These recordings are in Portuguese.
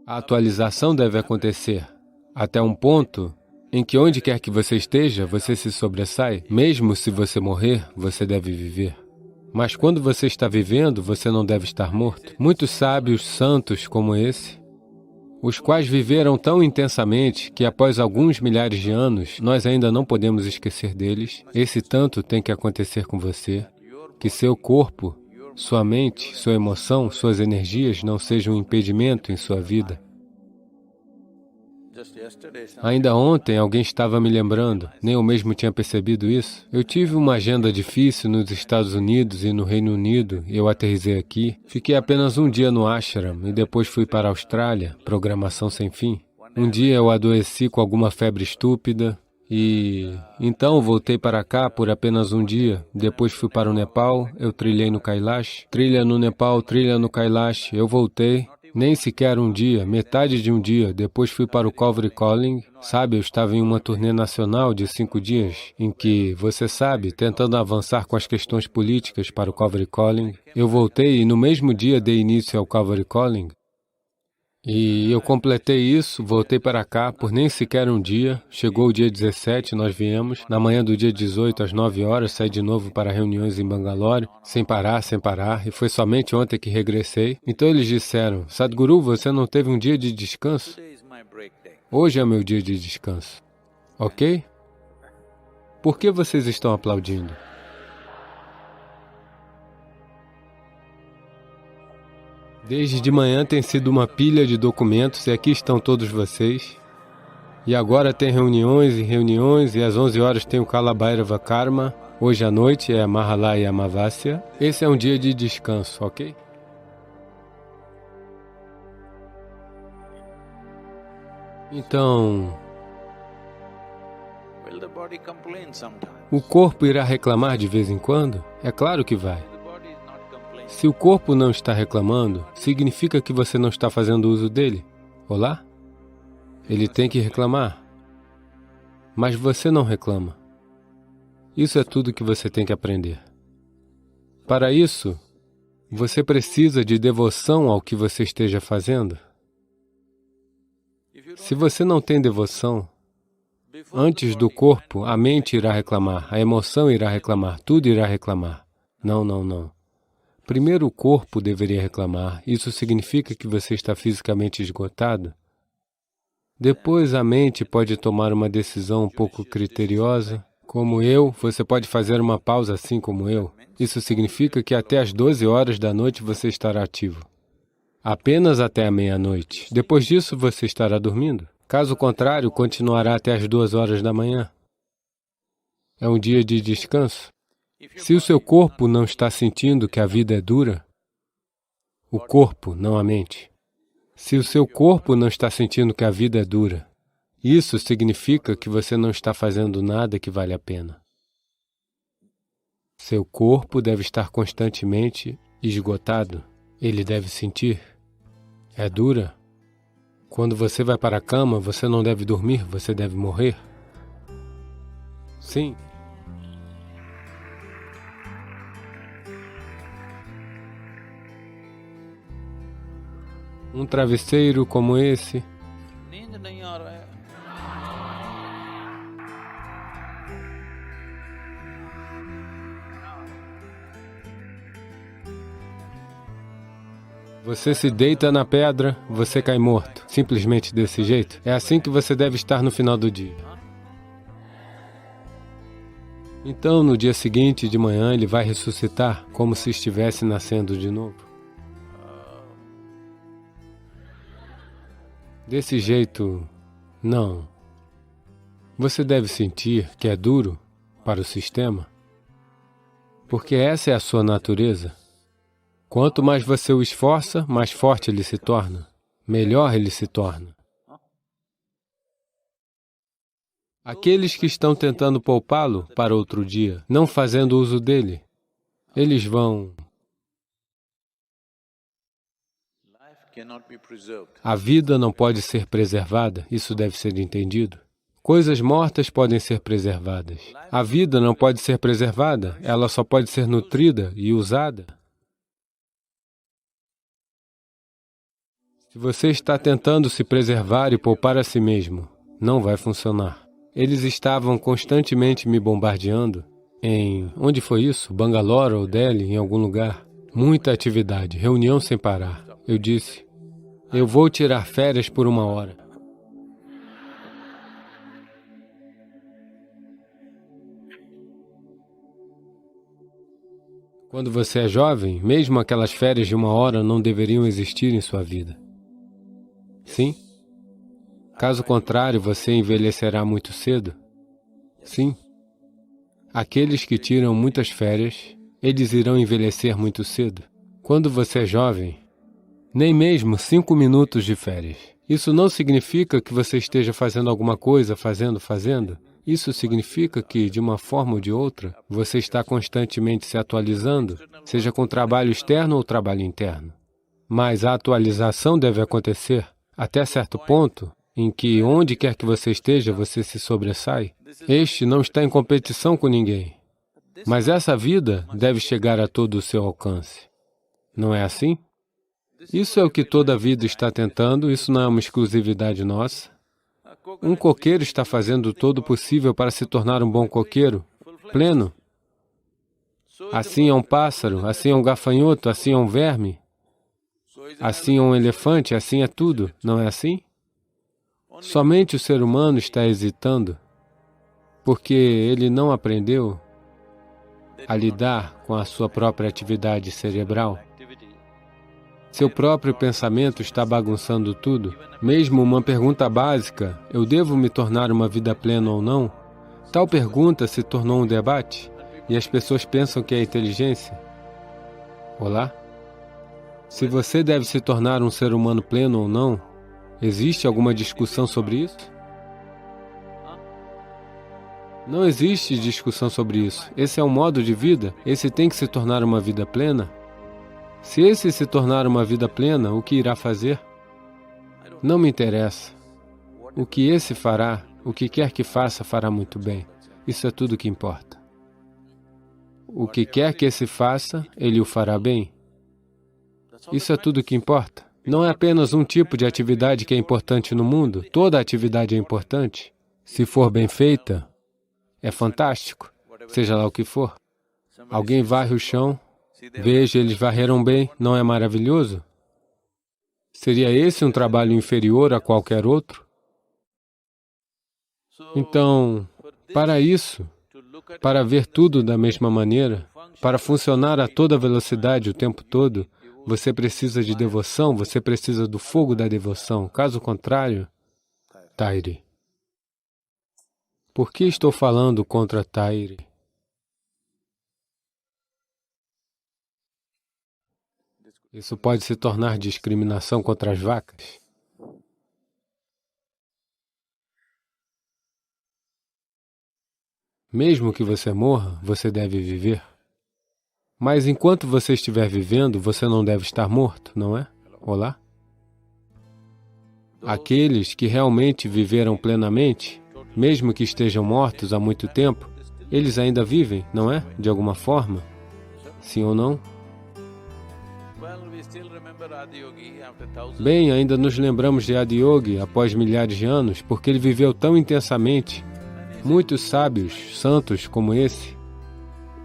A atualização deve acontecer até um ponto em que onde quer que você esteja, você se sobressai. Mesmo se você morrer, você deve viver. Mas quando você está vivendo, você não deve estar morto. Muitos sábios santos como esse, os quais viveram tão intensamente que após alguns milhares de anos, nós ainda não podemos esquecer deles. Esse tanto tem que acontecer com você, que seu corpo, sua mente, sua emoção, suas energias não sejam um impedimento em sua vida. Ainda ontem alguém estava me lembrando, nem eu mesmo tinha percebido isso. Eu tive uma agenda difícil nos Estados Unidos e no Reino Unido, e eu aterrissei aqui. Fiquei apenas um dia no ashram e depois fui para a Austrália, programação sem fim. Um dia eu adoeci com alguma febre estúpida e então voltei para cá por apenas um dia. Depois fui para o Nepal, eu trilhei no Kailash, trilha no Nepal, trilha no Kailash, eu voltei. Nem sequer um dia, metade de um dia. Depois fui para o Calvary Calling. Sabe, eu estava em uma turnê nacional de 5 dias, em que, você sabe, tentando avançar com as questões políticas para o Calvary Calling. Eu voltei e no mesmo dia dei início ao Calvary Calling. E eu completei isso, voltei para cá por nem sequer um dia. Chegou o dia 17, nós viemos. Na manhã do dia 18, às 9 horas, saí de novo para reuniões em Bangalore, sem parar, e foi somente ontem que regressei. Então eles disseram, Sadhguru, você não teve um dia de descanso? Hoje é meu dia de descanso. Ok? Por que vocês estão aplaudindo? Desde de manhã tem sido uma pilha de documentos e aqui estão todos vocês. E agora tem reuniões e reuniões e às 11 horas tem o Kalabhairava Karma. Hoje à noite é a Mahalaya Amavasya. Esse é um dia de descanso, ok? Então, o corpo irá reclamar de vez em quando? É claro que vai. Se o corpo não está reclamando, significa que você não está fazendo uso dele. Olá? Ele tem que reclamar. Mas você não reclama. Isso é tudo que você tem que aprender. Para isso, você precisa de devoção ao que você esteja fazendo. Se você não tem devoção, antes do corpo, a mente irá reclamar, a emoção irá reclamar, tudo irá reclamar. Não, não, não. Primeiro o corpo deveria reclamar. Isso significa que você está fisicamente esgotado. Depois a mente pode tomar uma decisão um pouco criteriosa. Como eu, você pode fazer uma pausa assim como eu. Isso significa que até às 12 horas da noite você estará ativo. Apenas até a meia-noite. Depois disso você estará dormindo. Caso contrário, continuará até às 2 horas da manhã. É um dia de descanso. Se o seu corpo não está sentindo que a vida é dura, o corpo, não a mente. Se o seu corpo não está sentindo que a vida é dura, isso significa que você não está fazendo nada que vale a pena. Seu corpo deve estar constantemente esgotado. Ele deve sentir. É dura. Quando você vai para a cama, você não deve dormir, você deve morrer. Sim. Um travesseiro como esse. Você se deita na pedra, você cai morto. Simplesmente desse jeito. É assim que você deve estar no final do dia. Então, no dia seguinte, de manhã, ele vai ressuscitar, como se estivesse nascendo de novo. Desse jeito, não. Você deve sentir que é duro para o sistema, porque essa é a sua natureza. Quanto mais você o esforça, mais forte ele se torna, melhor ele se torna. Aqueles que estão tentando poupá-lo para outro dia, não fazendo uso dele, eles vão... A vida não pode ser preservada, isso deve ser entendido. Coisas mortas podem ser preservadas. A vida não pode ser preservada, ela só pode ser nutrida e usada. Se você está tentando se preservar e poupar a si mesmo, não vai funcionar. Eles estavam constantemente me bombardeando onde foi isso? Bangalore ou Delhi, em algum lugar. Muita atividade, reunião sem parar. Eu disse, eu vou tirar férias por 1 hora. Quando você é jovem, mesmo aquelas férias de 1 hora não deveriam existir em sua vida. Sim? Caso contrário, você envelhecerá muito cedo. Sim. Aqueles que tiram muitas férias, eles irão envelhecer muito cedo. Quando você é jovem, nem mesmo 5 minutos de férias. Isso não significa que você esteja fazendo alguma coisa, fazendo. Isso significa que, de uma forma ou de outra, você está constantemente se atualizando, seja com trabalho externo ou trabalho interno. Mas a atualização deve acontecer até certo ponto em que, onde quer que você esteja, você se sobressai. Este não está em competição com ninguém. Mas essa vida deve chegar a todo o seu alcance. Não é assim? Isso é o que toda a vida está tentando, isso não é uma exclusividade nossa. Um coqueiro está fazendo todo o possível para se tornar um bom coqueiro, pleno. Assim é um pássaro, assim é um gafanhoto, assim é um verme, assim é um elefante, assim é tudo, não é assim? Somente o ser humano está hesitando, porque ele não aprendeu a lidar com a sua própria atividade cerebral. Seu próprio pensamento está bagunçando tudo. Mesmo uma pergunta básica, eu devo me tornar uma vida plena ou não? Tal pergunta se tornou um debate e as pessoas pensam que é inteligência. Olá? Se você deve se tornar um ser humano pleno ou não, existe alguma discussão sobre isso? Não existe discussão sobre isso. Esse é um modo de vida, esse tem que se tornar uma vida plena. Se esse se tornar uma vida plena, o que irá fazer? Não me interessa. O que esse fará, o que quer que faça, fará muito bem. Isso é tudo o que importa. O que quer que esse faça, ele o fará bem. Isso é tudo o que importa. Não é apenas um tipo de atividade que é importante no mundo. Toda atividade é importante. Se for bem feita, é fantástico, seja lá o que for. Alguém varre o chão, veja, eles varreram bem, não é maravilhoso? Seria esse um trabalho inferior a qualquer outro? Então, para isso, para ver tudo da mesma maneira, para funcionar a toda velocidade o tempo todo, você precisa de devoção, você precisa do fogo da devoção. Caso contrário, Tairi. Por que estou falando contra Tairi? Isso pode se tornar discriminação contra as vacas. Mesmo que você morra, você deve viver. Mas enquanto você estiver vivendo, você não deve estar morto, não é? Olá? Aqueles que realmente viveram plenamente, mesmo que estejam mortos há muito tempo, eles ainda vivem, não é? De alguma forma? Sim ou não? Bem, ainda nos lembramos de Adiyogi após milhares de anos, porque ele viveu tão intensamente. Muitos sábios, santos como esse,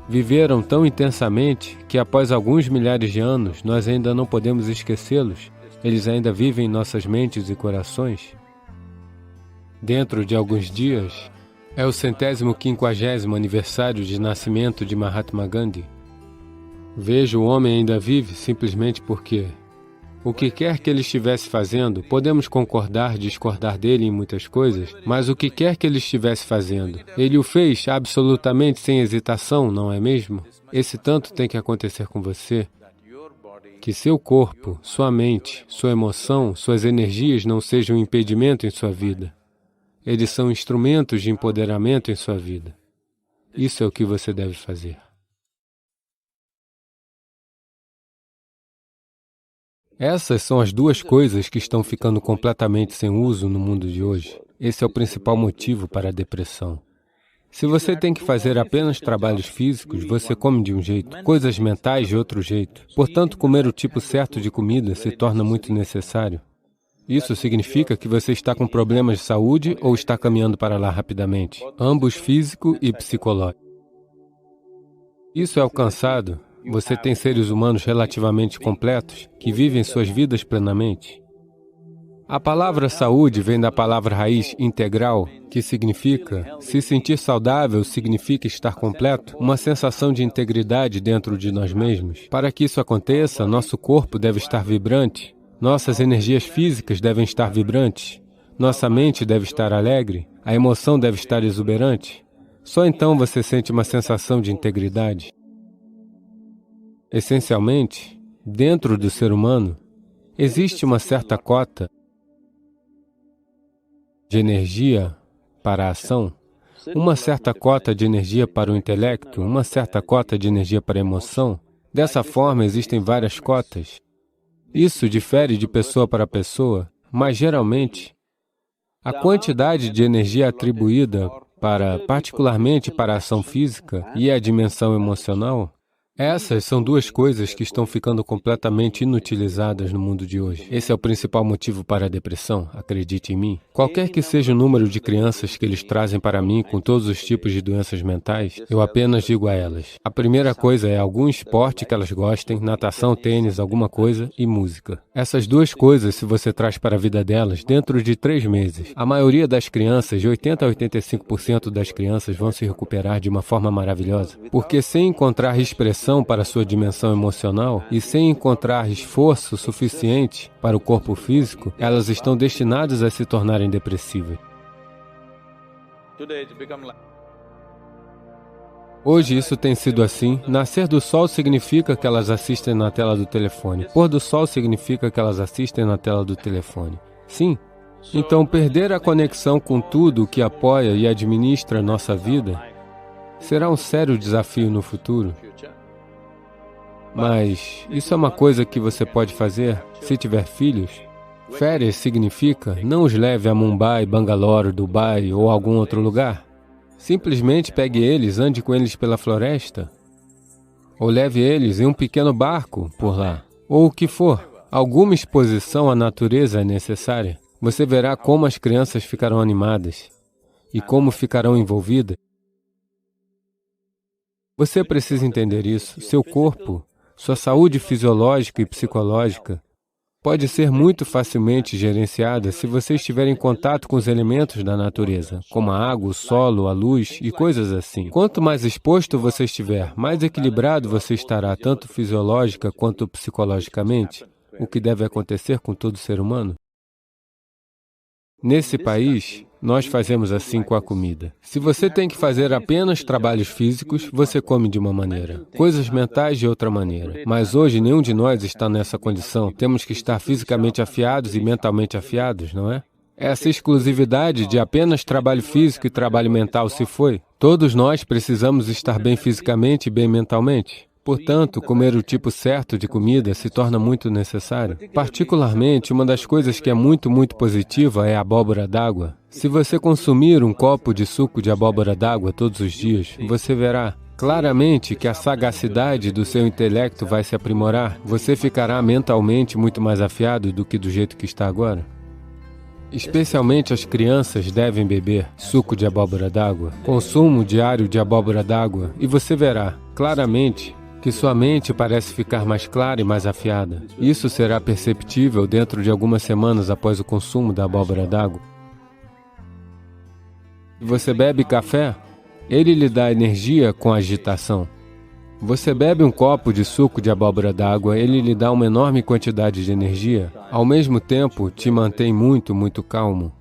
viveram tão intensamente que após alguns milhares de anos, nós ainda não podemos esquecê-los. Eles ainda vivem em nossas mentes e corações. Dentro de alguns dias, é o 150º aniversário de nascimento de Mahatma Gandhi. Veja, o homem ainda vive simplesmente porque, o que quer que ele estivesse fazendo, podemos concordar, discordar dele em muitas coisas, mas o que quer que ele estivesse fazendo, ele o fez absolutamente sem hesitação, não é mesmo? Esse tanto tem que acontecer com você, que seu corpo, sua mente, sua emoção, suas energias não sejam um impedimento em sua vida. Eles são instrumentos de empoderamento em sua vida. Isso é o que você deve fazer. Essas são as duas coisas que estão ficando completamente sem uso no mundo de hoje. Esse é o principal motivo para a depressão. Se você tem que fazer apenas trabalhos físicos, você come de um jeito, coisas mentais de outro jeito. Portanto, comer o tipo certo de comida se torna muito necessário. Isso significa que você está com problemas de saúde ou está caminhando para lá rapidamente, ambos físico e psicológico. Isso é alcançado. Você tem seres humanos relativamente completos, que vivem suas vidas plenamente. A palavra saúde vem da palavra raiz integral, que significa, se sentir saudável significa estar completo, uma sensação de integridade dentro de nós mesmos. Para que isso aconteça, nosso corpo deve estar vibrante, nossas energias físicas devem estar vibrantes, nossa mente deve estar alegre, a emoção deve estar exuberante. Só então você sente uma sensação de integridade. Essencialmente, dentro do ser humano, existe uma certa cota de energia para a ação, uma certa cota de energia para o intelecto, uma certa cota de energia para a emoção. Dessa forma, existem várias cotas. Isso difere de pessoa para pessoa, mas geralmente, a quantidade de energia atribuída particularmente para a ação física e a dimensão emocional, essas são duas coisas que estão ficando completamente inutilizadas no mundo de hoje. Esse é o principal motivo para a depressão, acredite em mim. Qualquer que seja o número de crianças que eles trazem para mim com todos os tipos de doenças mentais, eu apenas digo a elas. A primeira coisa é algum esporte que elas gostem, natação, tênis, alguma coisa e música. Essas duas coisas, se você traz para a vida delas, dentro de 3 meses, a maioria das crianças, de 80% a 85% das crianças vão se recuperar de uma forma maravilhosa. Porque sem encontrar expressão para sua dimensão emocional e sem encontrar esforço suficiente para o corpo físico, elas estão destinadas a se tornarem depressivas. Hoje isso tem sido assim. Nascer do sol significa que elas assistem na tela do telefone. Pôr do sol significa que elas assistem na tela do telefone. Sim. Então, perder a conexão com tudo o que apoia e administra nossa vida será um sério desafio no futuro. Mas isso é uma coisa que você pode fazer se tiver filhos. Férias significa não os leve a Mumbai, Bangalore, Dubai ou algum outro lugar. Simplesmente pegue eles, ande com eles pela floresta. Ou leve eles em um pequeno barco por lá. Ou o que for. Alguma exposição à natureza é necessária. Você verá como as crianças ficarão animadas e como ficarão envolvidas. Você precisa entender isso. Seu corpo, sua saúde fisiológica e psicológica pode ser muito facilmente gerenciada se você estiver em contato com os elementos da natureza, como a água, o solo, a luz e coisas assim. Quanto mais exposto você estiver, mais equilibrado você estará, tanto fisiológica quanto psicologicamente, o que deve acontecer com todo ser humano. Nesse país, nós fazemos assim com a comida. Se você tem que fazer apenas trabalhos físicos, você come de uma maneira. Coisas mentais de outra maneira. Mas hoje nenhum de nós está nessa condição. Temos que estar fisicamente afiados e mentalmente afiados, não é? Essa exclusividade de apenas trabalho físico e trabalho mental se foi. Todos nós precisamos estar bem fisicamente e bem mentalmente. Portanto, comer o tipo certo de comida se torna muito necessário. Particularmente, uma das coisas que é muito positiva é a abóbora d'água. Se você consumir um copo de suco de abóbora d'água todos os dias, você verá claramente que a sagacidade do seu intelecto vai se aprimorar. Você ficará mentalmente muito mais afiado do que do jeito que está agora. Especialmente as crianças devem beber suco de abóbora d'água, consumo diário de abóbora d'água, e você verá claramente que sua mente parece ficar mais clara e mais afiada. Isso será perceptível dentro de algumas semanas após o consumo da abóbora d'água. Se você bebe café, ele lhe dá energia com agitação. Você bebe um copo de suco de abóbora d'água, ele lhe dá uma enorme quantidade de energia. Ao mesmo tempo, te mantém muito calmo.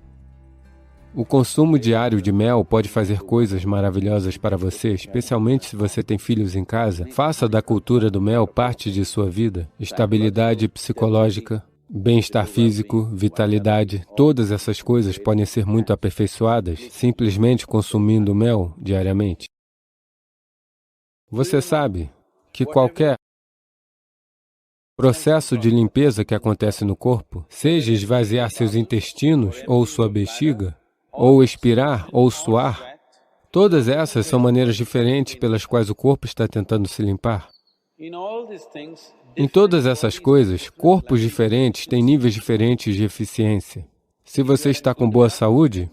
O consumo diário de mel pode fazer coisas maravilhosas para você, especialmente se você tem filhos em casa. Faça da cultura do mel parte de sua vida. Estabilidade psicológica, bem-estar físico, vitalidade, todas essas coisas podem ser muito aperfeiçoadas simplesmente consumindo mel diariamente. Você sabe que qualquer processo de limpeza que acontece no corpo, seja esvaziar seus intestinos ou sua bexiga, ou expirar, ou suar, todas essas são maneiras diferentes pelas quais o corpo está tentando se limpar. Em todas essas coisas, corpos diferentes têm níveis diferentes de eficiência. Se você está com boa saúde,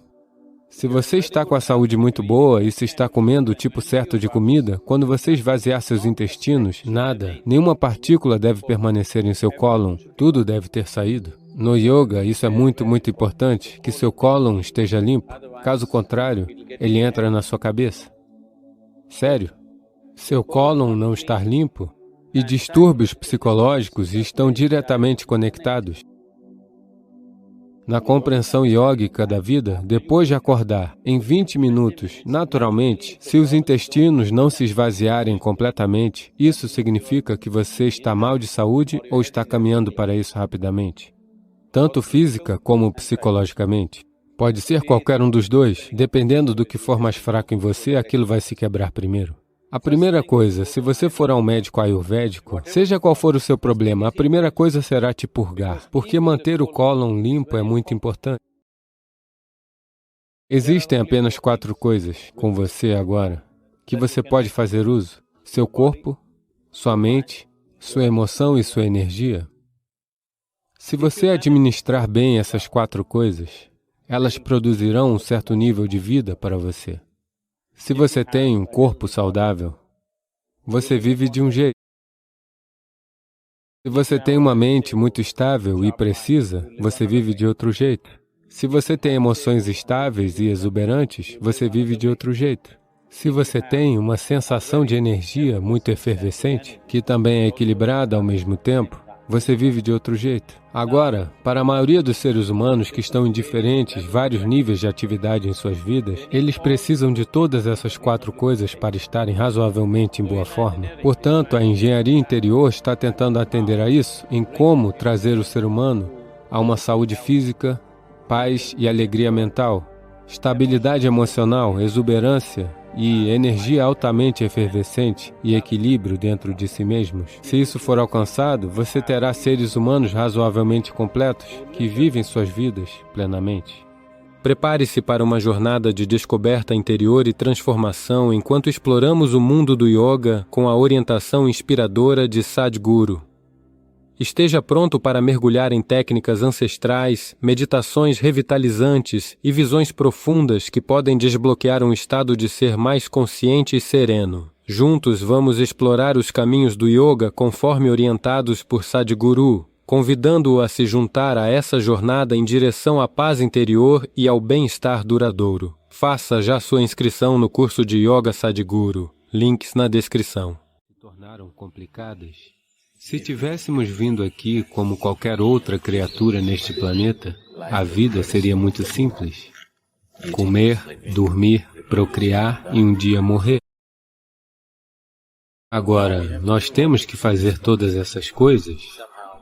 se você está com a saúde muito boa e se está comendo o tipo certo de comida, quando você esvaziar seus intestinos, nada, nenhuma partícula deve permanecer em seu cólon, tudo deve ter saído. No yoga, isso é muito importante, que seu cólon esteja limpo. Caso contrário, ele entra na sua cabeça. Sério, seu cólon não estar limpo e distúrbios psicológicos estão diretamente conectados. Na compreensão iógica da vida, depois de acordar, em 20 minutos, naturalmente, se os intestinos não se esvaziarem completamente, isso significa que você está mal de saúde ou está caminhando para isso rapidamente. Tanto física como psicologicamente. Pode ser qualquer um dos dois, dependendo do que for mais fraco em você, aquilo vai se quebrar primeiro. A primeira coisa, se você for a um médico ayurvédico, seja qual for o seu problema, a primeira coisa será te purgar, porque manter o cólon limpo é muito importante. Existem apenas 4 coisas com você agora que você pode fazer uso: seu corpo, sua mente, sua emoção e sua energia. Se você administrar bem essas 4 coisas, elas produzirão um certo nível de vida para você. Se você tem um corpo saudável, você vive de um jeito. Se você tem uma mente muito estável e precisa, você vive de outro jeito. Se você tem emoções estáveis e exuberantes, você vive de outro jeito. Se você tem uma sensação de energia muito efervescente, que também é equilibrada ao mesmo tempo, você vive de outro jeito. Agora, para a maioria dos seres humanos que estão em vários níveis de atividade em suas vidas, eles precisam de todas essas 4 coisas para estarem razoavelmente em boa forma. Portanto, a engenharia interior está tentando atender a isso, em como trazer o ser humano a uma saúde física, paz e alegria mental, estabilidade emocional, exuberância e energia altamente efervescente e equilíbrio dentro de si mesmos. Se isso for alcançado, você terá seres humanos razoavelmente completos que vivem suas vidas plenamente. Prepare-se para uma jornada de descoberta interior e transformação enquanto exploramos o mundo do yoga com a orientação inspiradora de Sadhguru. Esteja pronto para mergulhar em técnicas ancestrais, meditações revitalizantes e visões profundas que podem desbloquear um estado de ser mais consciente e sereno. Juntos vamos explorar os caminhos do yoga conforme orientados por Sadhguru, convidando-o a se juntar a essa jornada em direção à paz interior e ao bem-estar duradouro. Faça já sua inscrição no curso de Yoga Sadhguru. Links na descrição. Se tornaram complicadas. Se tivéssemos vindo aqui como qualquer outra criatura neste planeta, a vida seria muito simples. Comer, dormir, procriar e um dia morrer. Agora, nós temos que fazer todas essas coisas,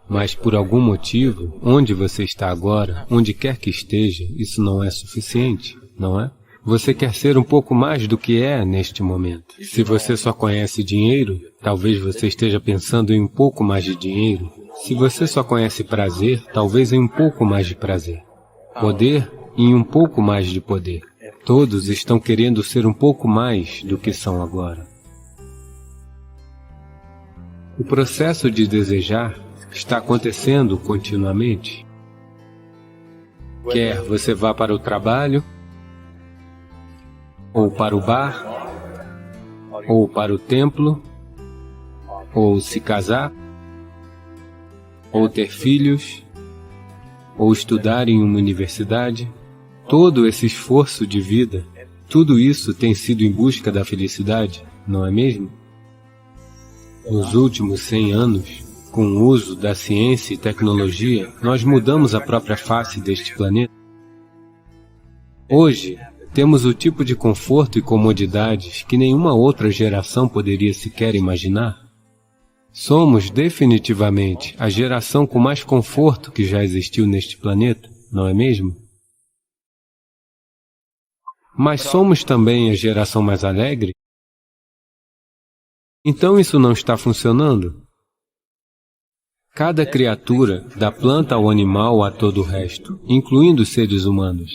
mas por algum motivo, onde você está agora, onde quer que esteja, isso não é suficiente, não é? Você quer ser um pouco mais do que é neste momento. Se você só conhece dinheiro, talvez você esteja pensando em um pouco mais de dinheiro. Se você só conhece prazer, talvez em um pouco mais de prazer. Poder, em um pouco mais de poder. Todos estão querendo ser um pouco mais do que são agora. O processo de desejar está acontecendo continuamente. Quer você vá para o trabalho, ou para o bar, ou para o templo, ou se casar, ou ter filhos, ou estudar em uma universidade. Todo esse esforço de vida, tudo isso tem sido em busca da felicidade, não é mesmo? Nos últimos 100 anos, com o uso da ciência e tecnologia, nós mudamos a própria face deste planeta. Hoje, temos o tipo de conforto e comodidades que nenhuma outra geração poderia sequer imaginar. Somos definitivamente a geração com mais conforto que já existiu neste planeta, não é mesmo? Mas somos também a geração mais alegre? Então isso não está funcionando? Cada criatura, da planta ao animal a todo o resto, incluindo os seres humanos,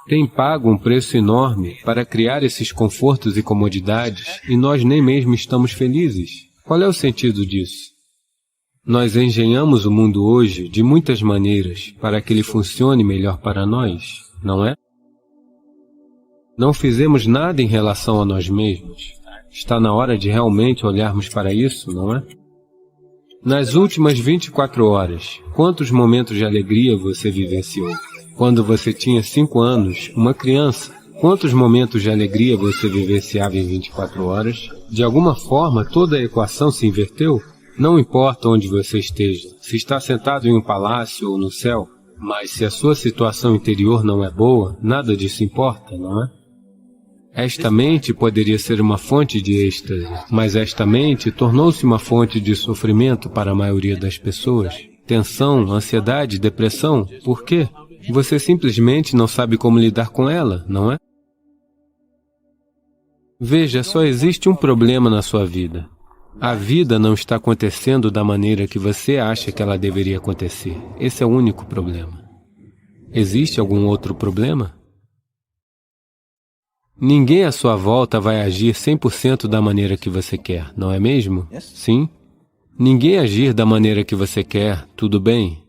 tem pago um preço enorme para criar esses confortos e comodidades e nós nem mesmo estamos felizes. Qual é o sentido disso? Nós engenhamos o mundo hoje de muitas maneiras para que ele funcione melhor para nós, não é? Não fizemos nada em relação a nós mesmos. Está na hora de realmente olharmos para isso, não é? Nas últimas 24 horas, quantos momentos de alegria você vivenciou? Quando você tinha 5 anos, uma criança, quantos momentos de alegria você vivenciava em 24 horas? De alguma forma, toda a equação se inverteu? Não importa onde você esteja, se está sentado em um palácio ou no céu, mas se a sua situação interior não é boa, nada disso importa, não é? Esta mente poderia ser uma fonte de êxtase, mas esta mente tornou-se uma fonte de sofrimento para a maioria das pessoas. Tensão, ansiedade, depressão, por quê? Você simplesmente não sabe como lidar com ela, não é? Veja, só existe um problema na sua vida. A vida não está acontecendo da maneira que você acha que ela deveria acontecer. Esse é o único problema. Existe algum outro problema? Ninguém à sua volta vai agir 100% da maneira que você quer, não é mesmo? Sim? Ninguém agir da maneira que você quer, tudo bem?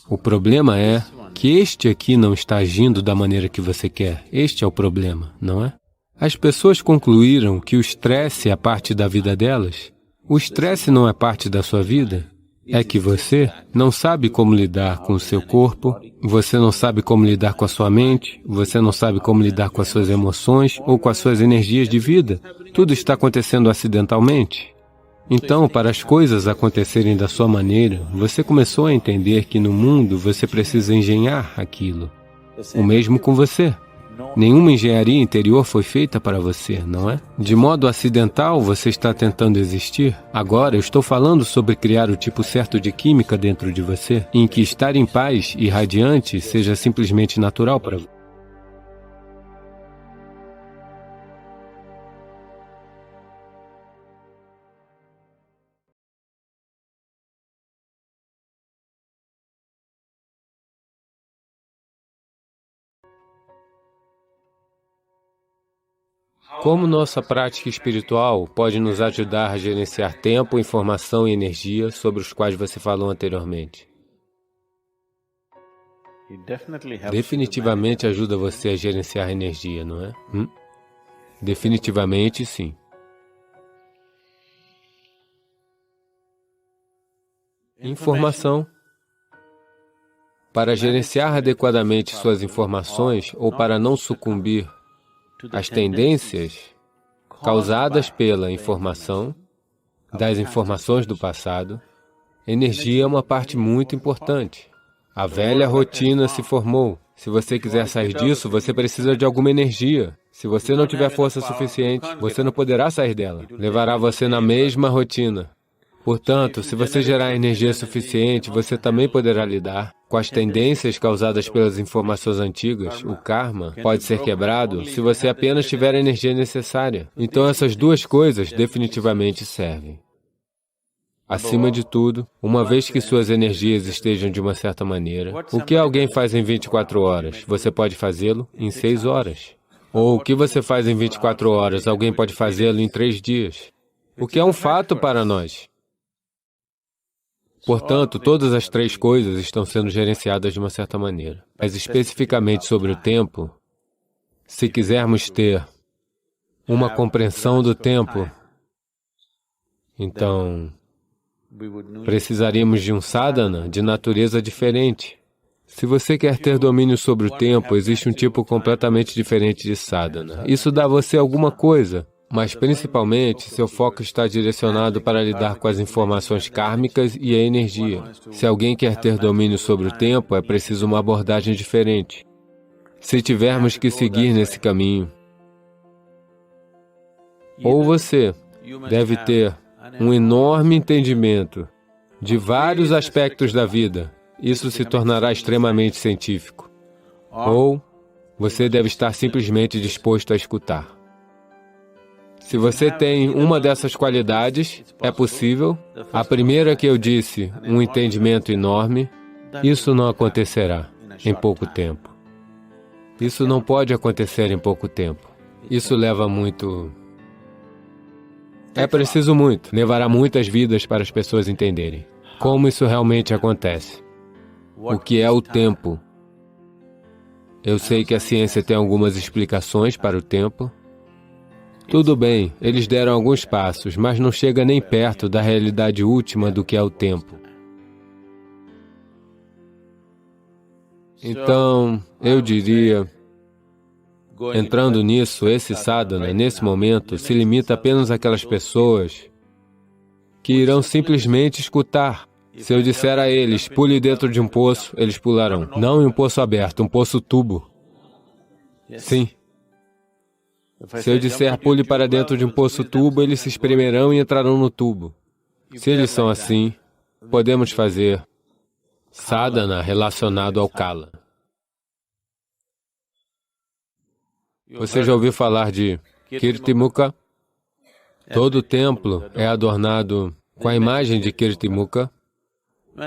O problema é que este aqui não está agindo da maneira que você quer. Este é o problema, não é? As pessoas concluíram que o estresse é parte da vida delas. O estresse não é parte da sua vida. É que você não sabe como lidar com o seu corpo, você não sabe como lidar com a sua mente, você não sabe como lidar com as suas emoções ou com as suas energias de vida. Tudo está acontecendo acidentalmente. Então, para as coisas acontecerem da sua maneira, você começou a entender que no mundo você precisa engenhar aquilo. O mesmo com você. Nenhuma engenharia interior foi feita para você, não é? De modo acidental, você está tentando existir. Agora, eu estou falando sobre criar o tipo certo de química dentro de você, em que estar em paz e radiante seja simplesmente natural para você. Como nossa prática espiritual pode nos ajudar a gerenciar tempo, informação e energia sobre os quais você falou anteriormente? Definitivamente ajuda você a gerenciar energia, não é? Definitivamente sim. Informação. Para gerenciar adequadamente suas informações ou para não sucumbir às tendências causadas pela informação, das informações do passado, energia é uma parte muito importante. A velha rotina se formou. Se você quiser sair disso, você precisa de alguma energia. Se você não tiver força suficiente, você não poderá sair dela. Levará você na mesma rotina. Portanto, se você gerar energia suficiente, você também poderá lidar com as tendências causadas pelas informações antigas. O karma pode ser quebrado se você apenas tiver a energia necessária. Então essas duas coisas definitivamente servem. Acima de tudo, uma vez que suas energias estejam de uma certa maneira, o que alguém faz em 24 horas, você pode fazê-lo em 6 horas. Ou o que você faz em 24 horas, alguém pode fazê-lo em 3 dias. O que é um fato para nós. Portanto, todas as três coisas estão sendo gerenciadas de uma certa maneira. Mas especificamente sobre o tempo, se quisermos ter uma compreensão do tempo, então precisaríamos de um sadhana de natureza diferente. Se você quer ter domínio sobre o tempo, existe um tipo completamente diferente de sadhana. Isso dá a você alguma coisa. Mas, principalmente, seu foco está direcionado para lidar com as informações kármicas e a energia. Se alguém quer ter domínio sobre o tempo, é preciso uma abordagem diferente. Se tivermos que seguir nesse caminho, ou você deve ter um enorme entendimento de vários aspectos da vida, isso se tornará extremamente científico, ou você deve estar simplesmente disposto a escutar. Se você tem uma dessas qualidades, é possível. A primeira que eu disse, um entendimento enorme, isso não acontecerá em pouco tempo. Isso não pode acontecer em pouco tempo. Isso leva muito É preciso muito. Levará muitas vidas para as pessoas entenderem como isso realmente acontece. O que é o tempo? Eu sei que a ciência tem algumas explicações para o tempo. Tudo bem, eles deram alguns passos, mas não chega nem perto da realidade última do que é o tempo. Então, eu diria, entrando nisso, esse sadhana, nesse momento, se limita apenas àquelas pessoas que irão simplesmente escutar. Se eu disser a eles, pule dentro de um poço, eles pularão. Não em um poço aberto, um poço tubo. Sim. Se eu disser, pule para dentro de um poço tubo, eles se espremerão e entrarão no tubo. Se eles são assim, podemos fazer sadhana relacionado ao kala. Você já ouviu falar de Kirtimukha? Todo templo é adornado com a imagem de Kirtimukha.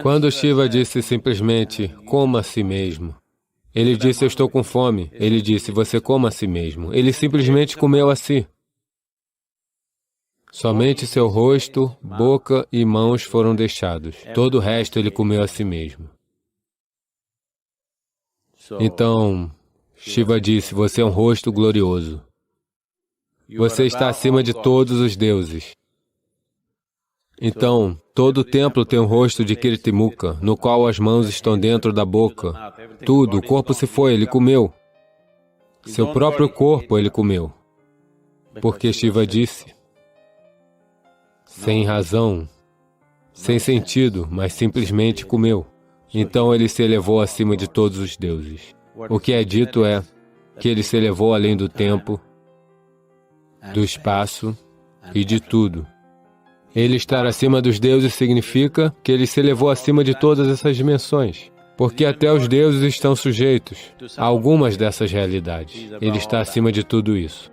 Quando Shiva disse simplesmente, coma a si mesmo, ele disse, eu estou com fome. Ele disse, você coma a si mesmo. Ele simplesmente comeu a si. Somente seu rosto, boca e mãos foram deixados. Todo o resto ele comeu a si mesmo. Então, Shiva disse, você é um rosto glorioso. Você está acima de todos os deuses. Então, todo o templo tem um rosto de Kirtimukha, no qual as mãos estão dentro da boca. Tudo, o corpo se foi, ele comeu. Seu próprio corpo ele comeu. Porque Shiva disse, sem razão, sem sentido, mas simplesmente comeu. Então ele se elevou acima de todos os deuses. O que é dito é que ele se elevou além do tempo, do espaço e de tudo. Ele estar acima dos deuses significa que ele se elevou acima de todas essas dimensões, porque até os deuses estão sujeitos a algumas dessas realidades. Ele está acima de tudo isso.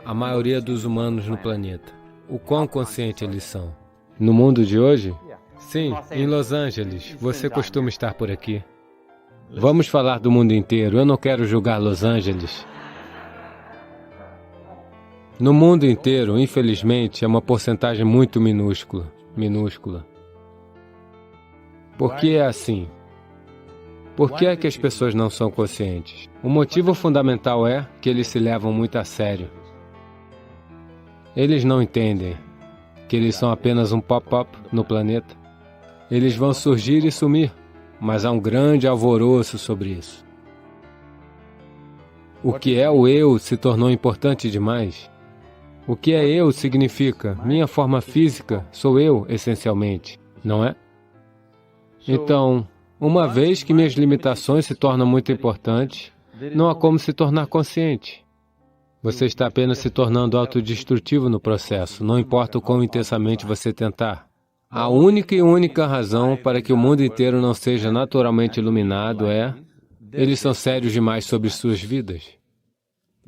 A maioria dos humanos no planeta, o quão consciente eles são? No mundo de hoje? Sim, em Los Angeles. Você costuma estar por aqui. Vamos falar do mundo inteiro. Eu não quero julgar Los Angeles. No mundo inteiro, infelizmente, é uma porcentagem muito minúscula. Por que é assim? Por que é que as pessoas não são conscientes? O motivo fundamental é que eles se levam muito a sério. Eles não entendem que eles são apenas um pop-up no planeta. Eles vão surgir e sumir, mas há um grande alvoroço sobre isso. O que é o eu se tornou importante demais. O que é eu significa, minha forma física, sou eu, essencialmente, não é? Então, uma vez que minhas limitações se tornam muito importantes, não há como se tornar consciente. Você está apenas se tornando autodestrutivo no processo, não importa o quão intensamente você tentar. A única e única razão para que o mundo inteiro não seja naturalmente iluminado é, eles são sérios demais sobre suas vidas.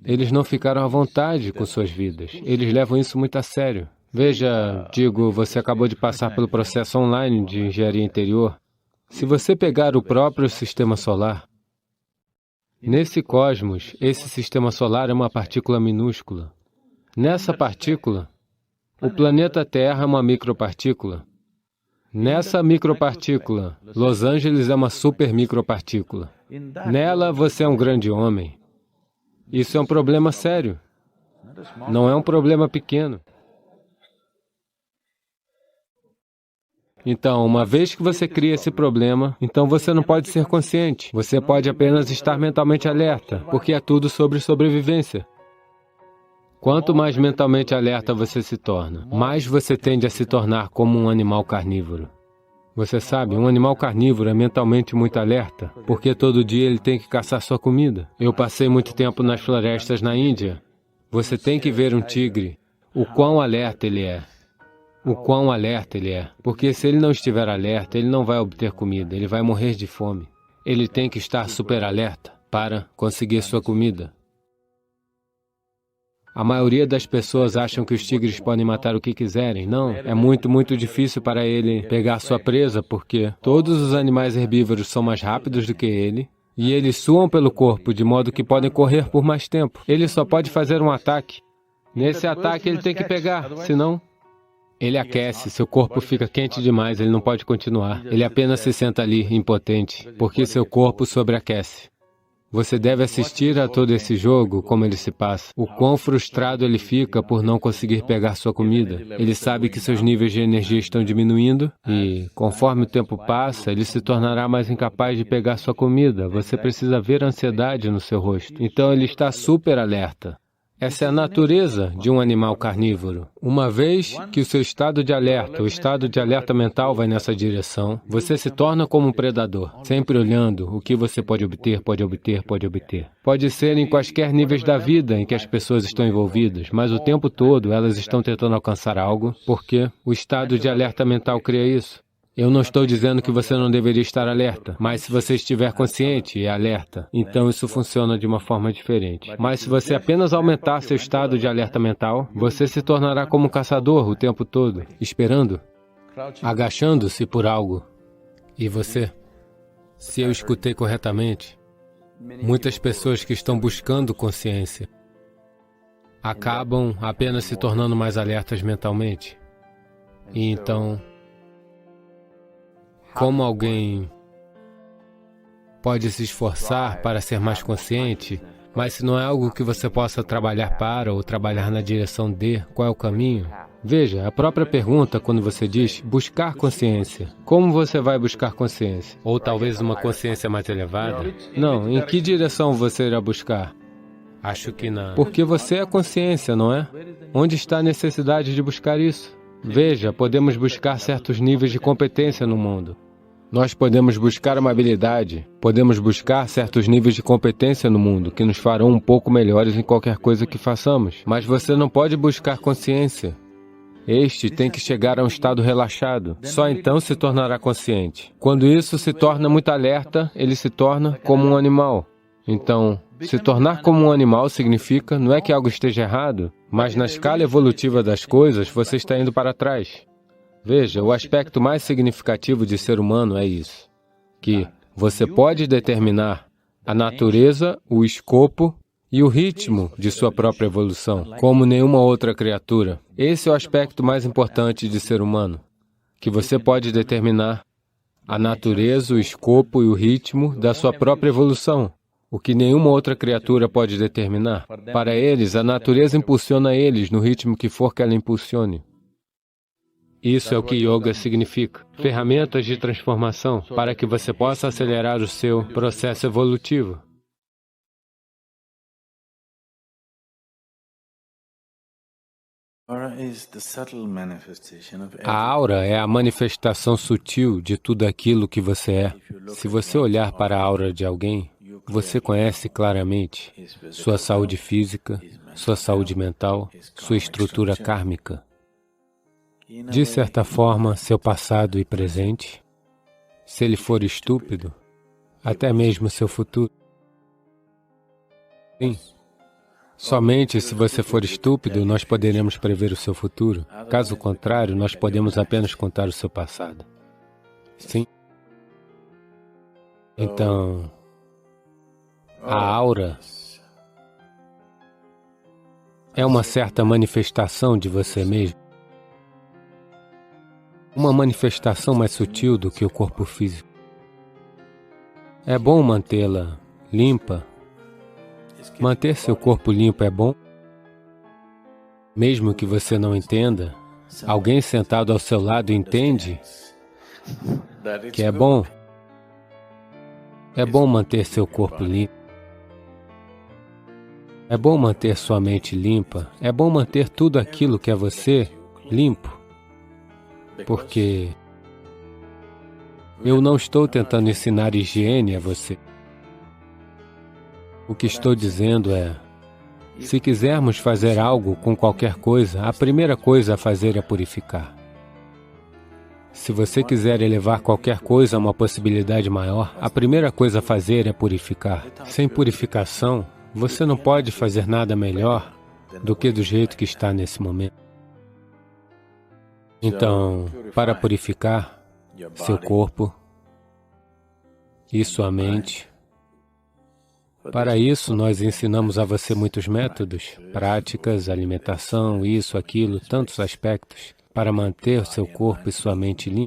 Eles não ficaram à vontade com suas vidas. Eles levam isso muito a sério. Veja, você acabou de passar pelo processo online de engenharia interior. Se você pegar o próprio sistema solar, nesse cosmos, esse sistema solar é uma partícula minúscula. Nessa partícula, o planeta Terra é uma micropartícula. Nessa micropartícula, Los Angeles é uma super micropartícula. Nela, você é um grande homem. Isso é um problema sério. Não é um problema pequeno. Então, uma vez que você cria esse problema, então você não pode ser consciente. Você pode apenas estar mentalmente alerta, porque é tudo sobre sobrevivência. Quanto mais mentalmente alerta você se torna, mais você tende a se tornar como um animal carnívoro. Você sabe, um animal carnívoro é mentalmente muito alerta, porque todo dia ele tem que caçar sua comida. Eu passei muito tempo nas florestas na Índia. Você tem que ver um tigre, o quão alerta ele é. O quão alerta ele é. Porque se ele não estiver alerta, ele não vai obter comida, ele vai morrer de fome. Ele tem que estar super alerta para conseguir sua comida. A maioria das pessoas acham que os tigres podem matar o que quiserem. Não, é muito difícil para ele pegar sua presa, porque todos os animais herbívoros são mais rápidos do que ele, e eles suam pelo corpo, de modo que podem correr por mais tempo. Ele só pode fazer um ataque Nesse ataque ele tem que pegar, senão ele aquece, seu corpo fica quente demais, ele não pode continuar. Ele apenas se senta ali, impotente, porque seu corpo sobreaquece. Você deve assistir a todo esse jogo, como ele se passa. O quão frustrado ele fica por não conseguir pegar sua comida. Ele sabe que seus níveis de energia estão diminuindo e, conforme o tempo passa, ele se tornará mais incapaz de pegar sua comida. Você precisa ver a ansiedade no seu rosto. Então ele está super alerta. Essa é a natureza de um animal carnívoro. Uma vez que o seu estado de alerta, o estado de alerta mental vai nessa direção, você se torna como um predador, sempre olhando o que você pode obter, pode obter, pode obter. Pode ser em quaisquer níveis da vida em que as pessoas estão envolvidas, mas o tempo todo elas estão tentando alcançar algo, porque o estado de alerta mental cria isso. Eu não estou dizendo que você não deveria estar alerta, mas se você estiver consciente e alerta, então isso funciona de uma forma diferente. Mas se você apenas aumentar seu estado de alerta mental, você se tornará como um caçador o tempo todo, esperando, agachando-se por algo. E você, se eu escutei corretamente, muitas pessoas que estão buscando consciência acabam apenas se tornando mais alertas mentalmente. E então, como alguém pode se esforçar para ser mais consciente, mas se não é algo que você possa trabalhar para ou trabalhar na direção de, qual é o caminho? Veja, a própria pergunta quando você diz buscar consciência. Como você vai buscar consciência? Ou talvez uma consciência mais elevada? Não, em que direção você irá buscar? Acho que não. Porque você é a consciência, não é? Onde está a necessidade de buscar isso? Veja, podemos buscar certos níveis de competência no mundo. Nós podemos buscar uma habilidade, podemos buscar certos níveis de competência no mundo que nos farão um pouco melhores em qualquer coisa que façamos. Mas você não pode buscar consciência. Este tem que chegar a um estado relaxado. Só então se tornará consciente. Quando isso se torna muito alerta, ele se torna como um animal. Então, se tornar como um animal significa, não é que algo esteja errado, mas na escala evolutiva das coisas, você está indo para trás. Veja, o aspecto mais significativo de ser humano é isso, que você pode determinar a natureza, o escopo e o ritmo de sua própria evolução, como nenhuma outra criatura. Esse é o aspecto mais importante de ser humano, que você pode determinar a natureza, o escopo e o ritmo da sua própria evolução, o que nenhuma outra criatura pode determinar. Para eles, a natureza impulsiona eles no ritmo que for que ela impulsione. Isso é o que yoga significa. Ferramentas de transformação para que você possa acelerar o seu processo evolutivo. A aura é a manifestação sutil de tudo aquilo que você é. Se você olhar para a aura de alguém, você conhece claramente sua saúde física, sua saúde mental, sua estrutura kármica. De certa forma, seu passado e presente, se ele for estúpido, até mesmo seu futuro. Sim. Somente se você for estúpido, nós poderemos prever o seu futuro. Caso contrário, nós podemos apenas contar o seu passado. Sim. Então, a aura é uma certa manifestação de você mesmo. Uma manifestação mais sutil do que o corpo físico. É bom mantê-la limpa. Manter seu corpo limpo é bom. Mesmo que você não entenda, alguém sentado ao seu lado entende que é bom. É bom manter seu corpo limpo. É bom manter sua mente limpa. É bom manter tudo aquilo que é você limpo. Porque eu não estou tentando ensinar higiene a você. O que estou dizendo é, se quisermos fazer algo com qualquer coisa, a primeira coisa a fazer é purificar. Se você quiser elevar qualquer coisa a uma possibilidade maior, a primeira coisa a fazer é purificar. Sem purificação, você não pode fazer nada melhor do que do jeito que está nesse momento. Então, para purificar seu corpo e sua mente, Para isso, nós ensinamos a você muitos métodos, práticas, alimentação, isso, aquilo, tantos aspectos, para manter seu corpo e sua mente limpos.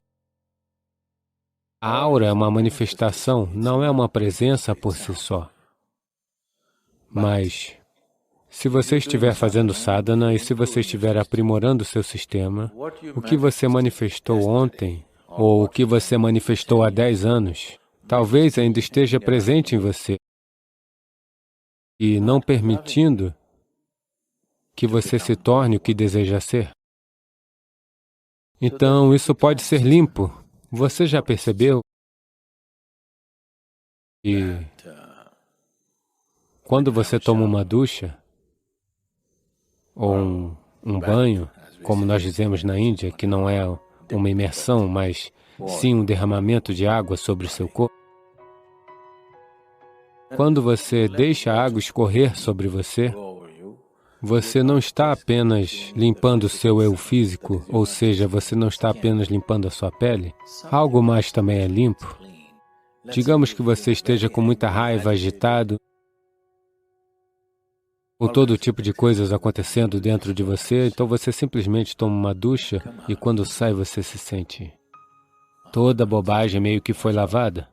A aura é uma manifestação, não é uma presença por si só. Mas, se você estiver fazendo sadhana e se você estiver aprimorando seu sistema, o que você manifestou ontem, ou o que você manifestou há 10 anos, talvez ainda esteja presente em você e não permitindo que você se torne o que deseja ser. Então, isso pode ser limpo. Você já percebeu? E quando você toma uma ducha, ou um banho, como nós dizemos na Índia, que não é uma imersão, mas sim um derramamento de água sobre o seu corpo, quando você deixa a água escorrer sobre você, você não está apenas limpando o seu eu físico, ou seja, você não está apenas limpando a sua pele, algo mais também é limpo. Digamos que você esteja com muita raiva, agitado, com todo tipo de coisas acontecendo dentro de você, então você simplesmente toma uma ducha e quando sai você se sente toda a bobagem meio que foi lavada.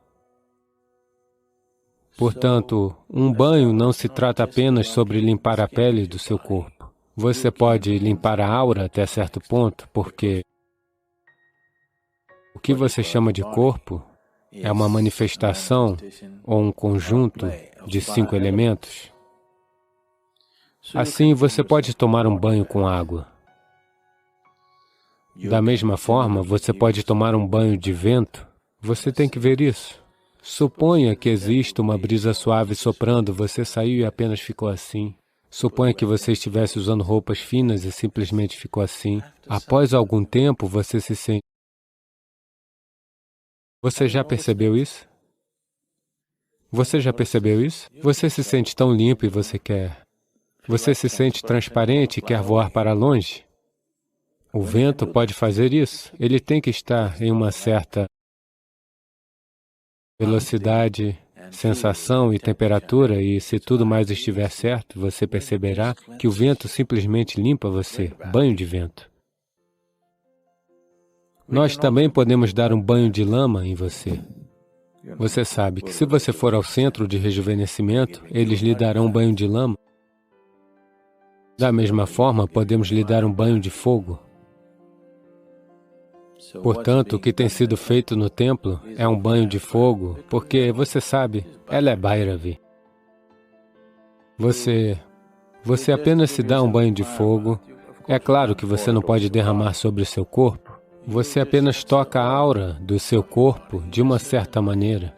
Portanto, um banho não se trata apenas sobre limpar a pele do seu corpo. Você pode limpar a aura até certo ponto, porque o que você chama de corpo é uma manifestação ou um conjunto de 5 elementos. Assim, você pode tomar um banho com água. Da mesma forma, você pode tomar um banho de vento. Você tem que ver isso. Suponha que exista uma brisa suave soprando, você saiu e apenas ficou assim. Suponha que você estivesse usando roupas finas e simplesmente ficou assim. Após algum tempo, você se sente... Você já percebeu isso? Você já percebeu isso? Você se sente tão limpo e você quer... Você se sente transparente e quer voar para longe? O vento pode fazer isso. Ele tem que estar em uma certa velocidade, sensação e temperatura, e se tudo mais estiver certo, você perceberá que o vento simplesmente limpa você, banho de vento. Nós também podemos dar um banho de lama em você. Você sabe que se você for ao centro de rejuvenescimento, eles lhe darão um banho de lama. Da mesma forma, podemos lhe dar um banho de fogo. Portanto, o que tem sido feito no templo é um banho de fogo, porque, você sabe, ela é Bhairavi. Você apenas se dá um banho de fogo. É claro que você não pode derramar sobre o seu corpo. Você apenas toca a aura do seu corpo de uma certa maneira.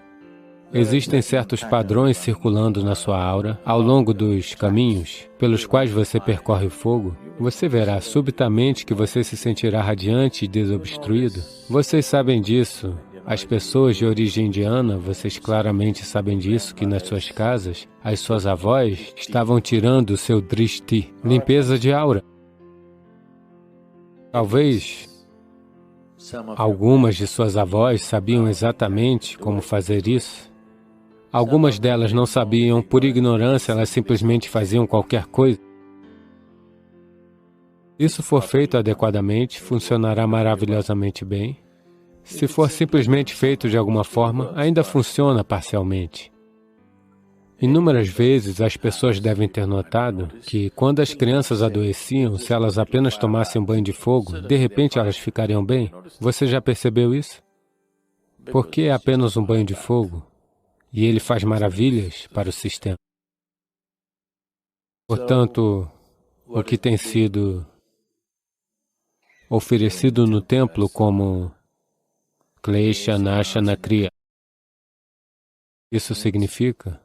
Existem certos padrões circulando na sua aura. Ao longo dos caminhos pelos quais você percorre o fogo, você verá subitamente que você se sentirá radiante e desobstruído. Vocês sabem disso. As pessoas de origem indiana, vocês claramente sabem disso, que nas suas casas, as suas avós estavam tirando o seu drishti, limpeza de aura. Talvez algumas de suas avós sabiam exatamente como fazer isso. Algumas delas não sabiam, por ignorância, elas simplesmente faziam qualquer coisa. Se isso for feito adequadamente, funcionará maravilhosamente bem. Se for simplesmente feito de alguma forma, ainda funciona parcialmente. Inúmeras vezes as pessoas devem ter notado que, quando as crianças adoeciam, se elas apenas tomassem um banho de fogo, de repente elas ficariam bem. Você já percebeu isso? Por que é apenas um banho de fogo? E ele faz maravilhas para o sistema. Portanto, o que tem sido oferecido no templo como Klesha Nashana Kriya, isso significa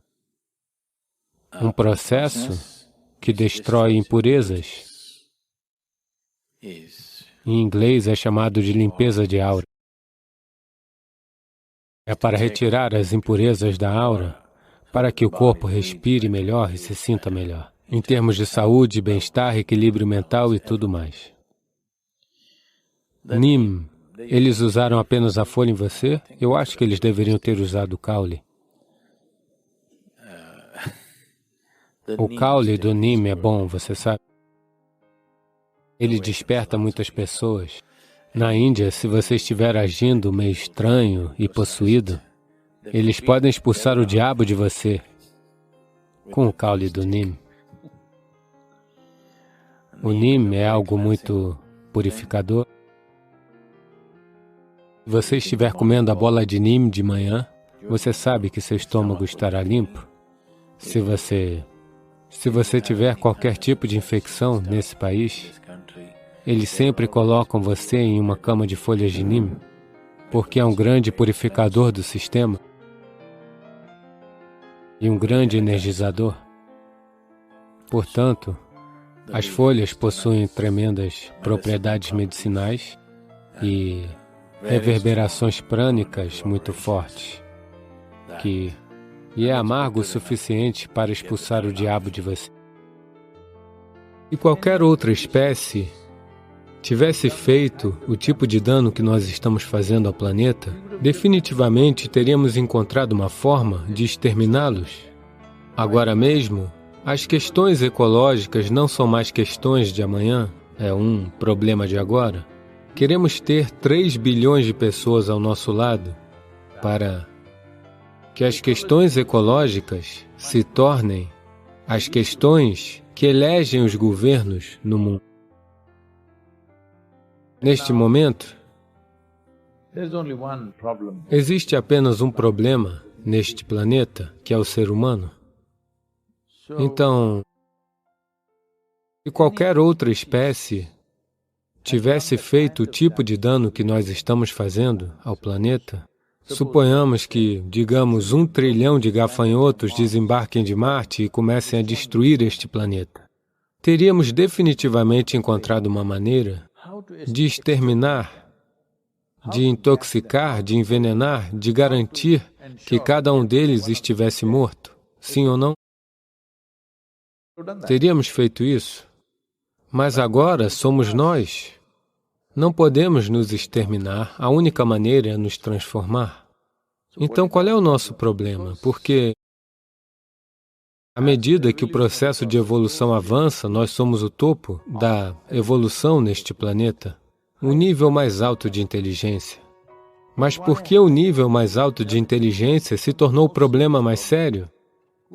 um processo que destrói impurezas. Em inglês é chamado de limpeza de aura. É para retirar as impurezas da aura, para que o corpo respire melhor e se sinta melhor, em termos de saúde, bem-estar, equilíbrio mental e tudo mais. Neem, eles usaram apenas a folha em você? Eu acho que eles deveriam ter usado o caule. O caule do Neem é bom, você sabe? Ele desperta muitas pessoas. Na Índia, se você estiver agindo meio estranho e possuído, eles podem expulsar o diabo de você com o caule do Neem. O Neem é algo muito purificador. Se você estiver comendo a bola de Neem de manhã, você sabe que seu estômago estará limpo. Se você tiver qualquer tipo de infecção nesse país, eles sempre colocam você em uma cama de folhas de Neem, porque é um grande purificador do sistema e um grande energizador. Portanto, as folhas possuem tremendas propriedades medicinais e reverberações prânicas muito fortes, e é amargo o suficiente para expulsar o diabo de você. Se qualquer outra espécie tivesse feito o tipo de dano que nós estamos fazendo ao planeta, definitivamente teríamos encontrado uma forma de exterminá-los. Agora mesmo, as questões ecológicas não são mais questões de amanhã, é um problema de agora. Queremos ter 3 bilhões de pessoas ao nosso lado para que as questões ecológicas se tornem as questões que elegem os governos no mundo. Neste momento, existe apenas um problema neste planeta, que é o ser humano. Então, se qualquer outra espécie tivesse feito o tipo de dano que nós estamos fazendo ao planeta, suponhamos que, digamos, 1 trilhão de gafanhotos desembarquem de Marte e comecem a destruir este planeta. Teríamos definitivamente encontrado uma maneira de exterminar, de intoxicar, de envenenar, de garantir que cada um deles estivesse morto, sim ou não? Teríamos feito isso, mas agora somos nós. Não podemos nos exterminar, a única maneira é nos transformar. Então, qual é o nosso problema? Porque, à medida que o processo de evolução avança, nós somos o topo da evolução neste planeta, o nível mais alto de inteligência. Mas por que o nível mais alto de inteligência se tornou o problema mais sério?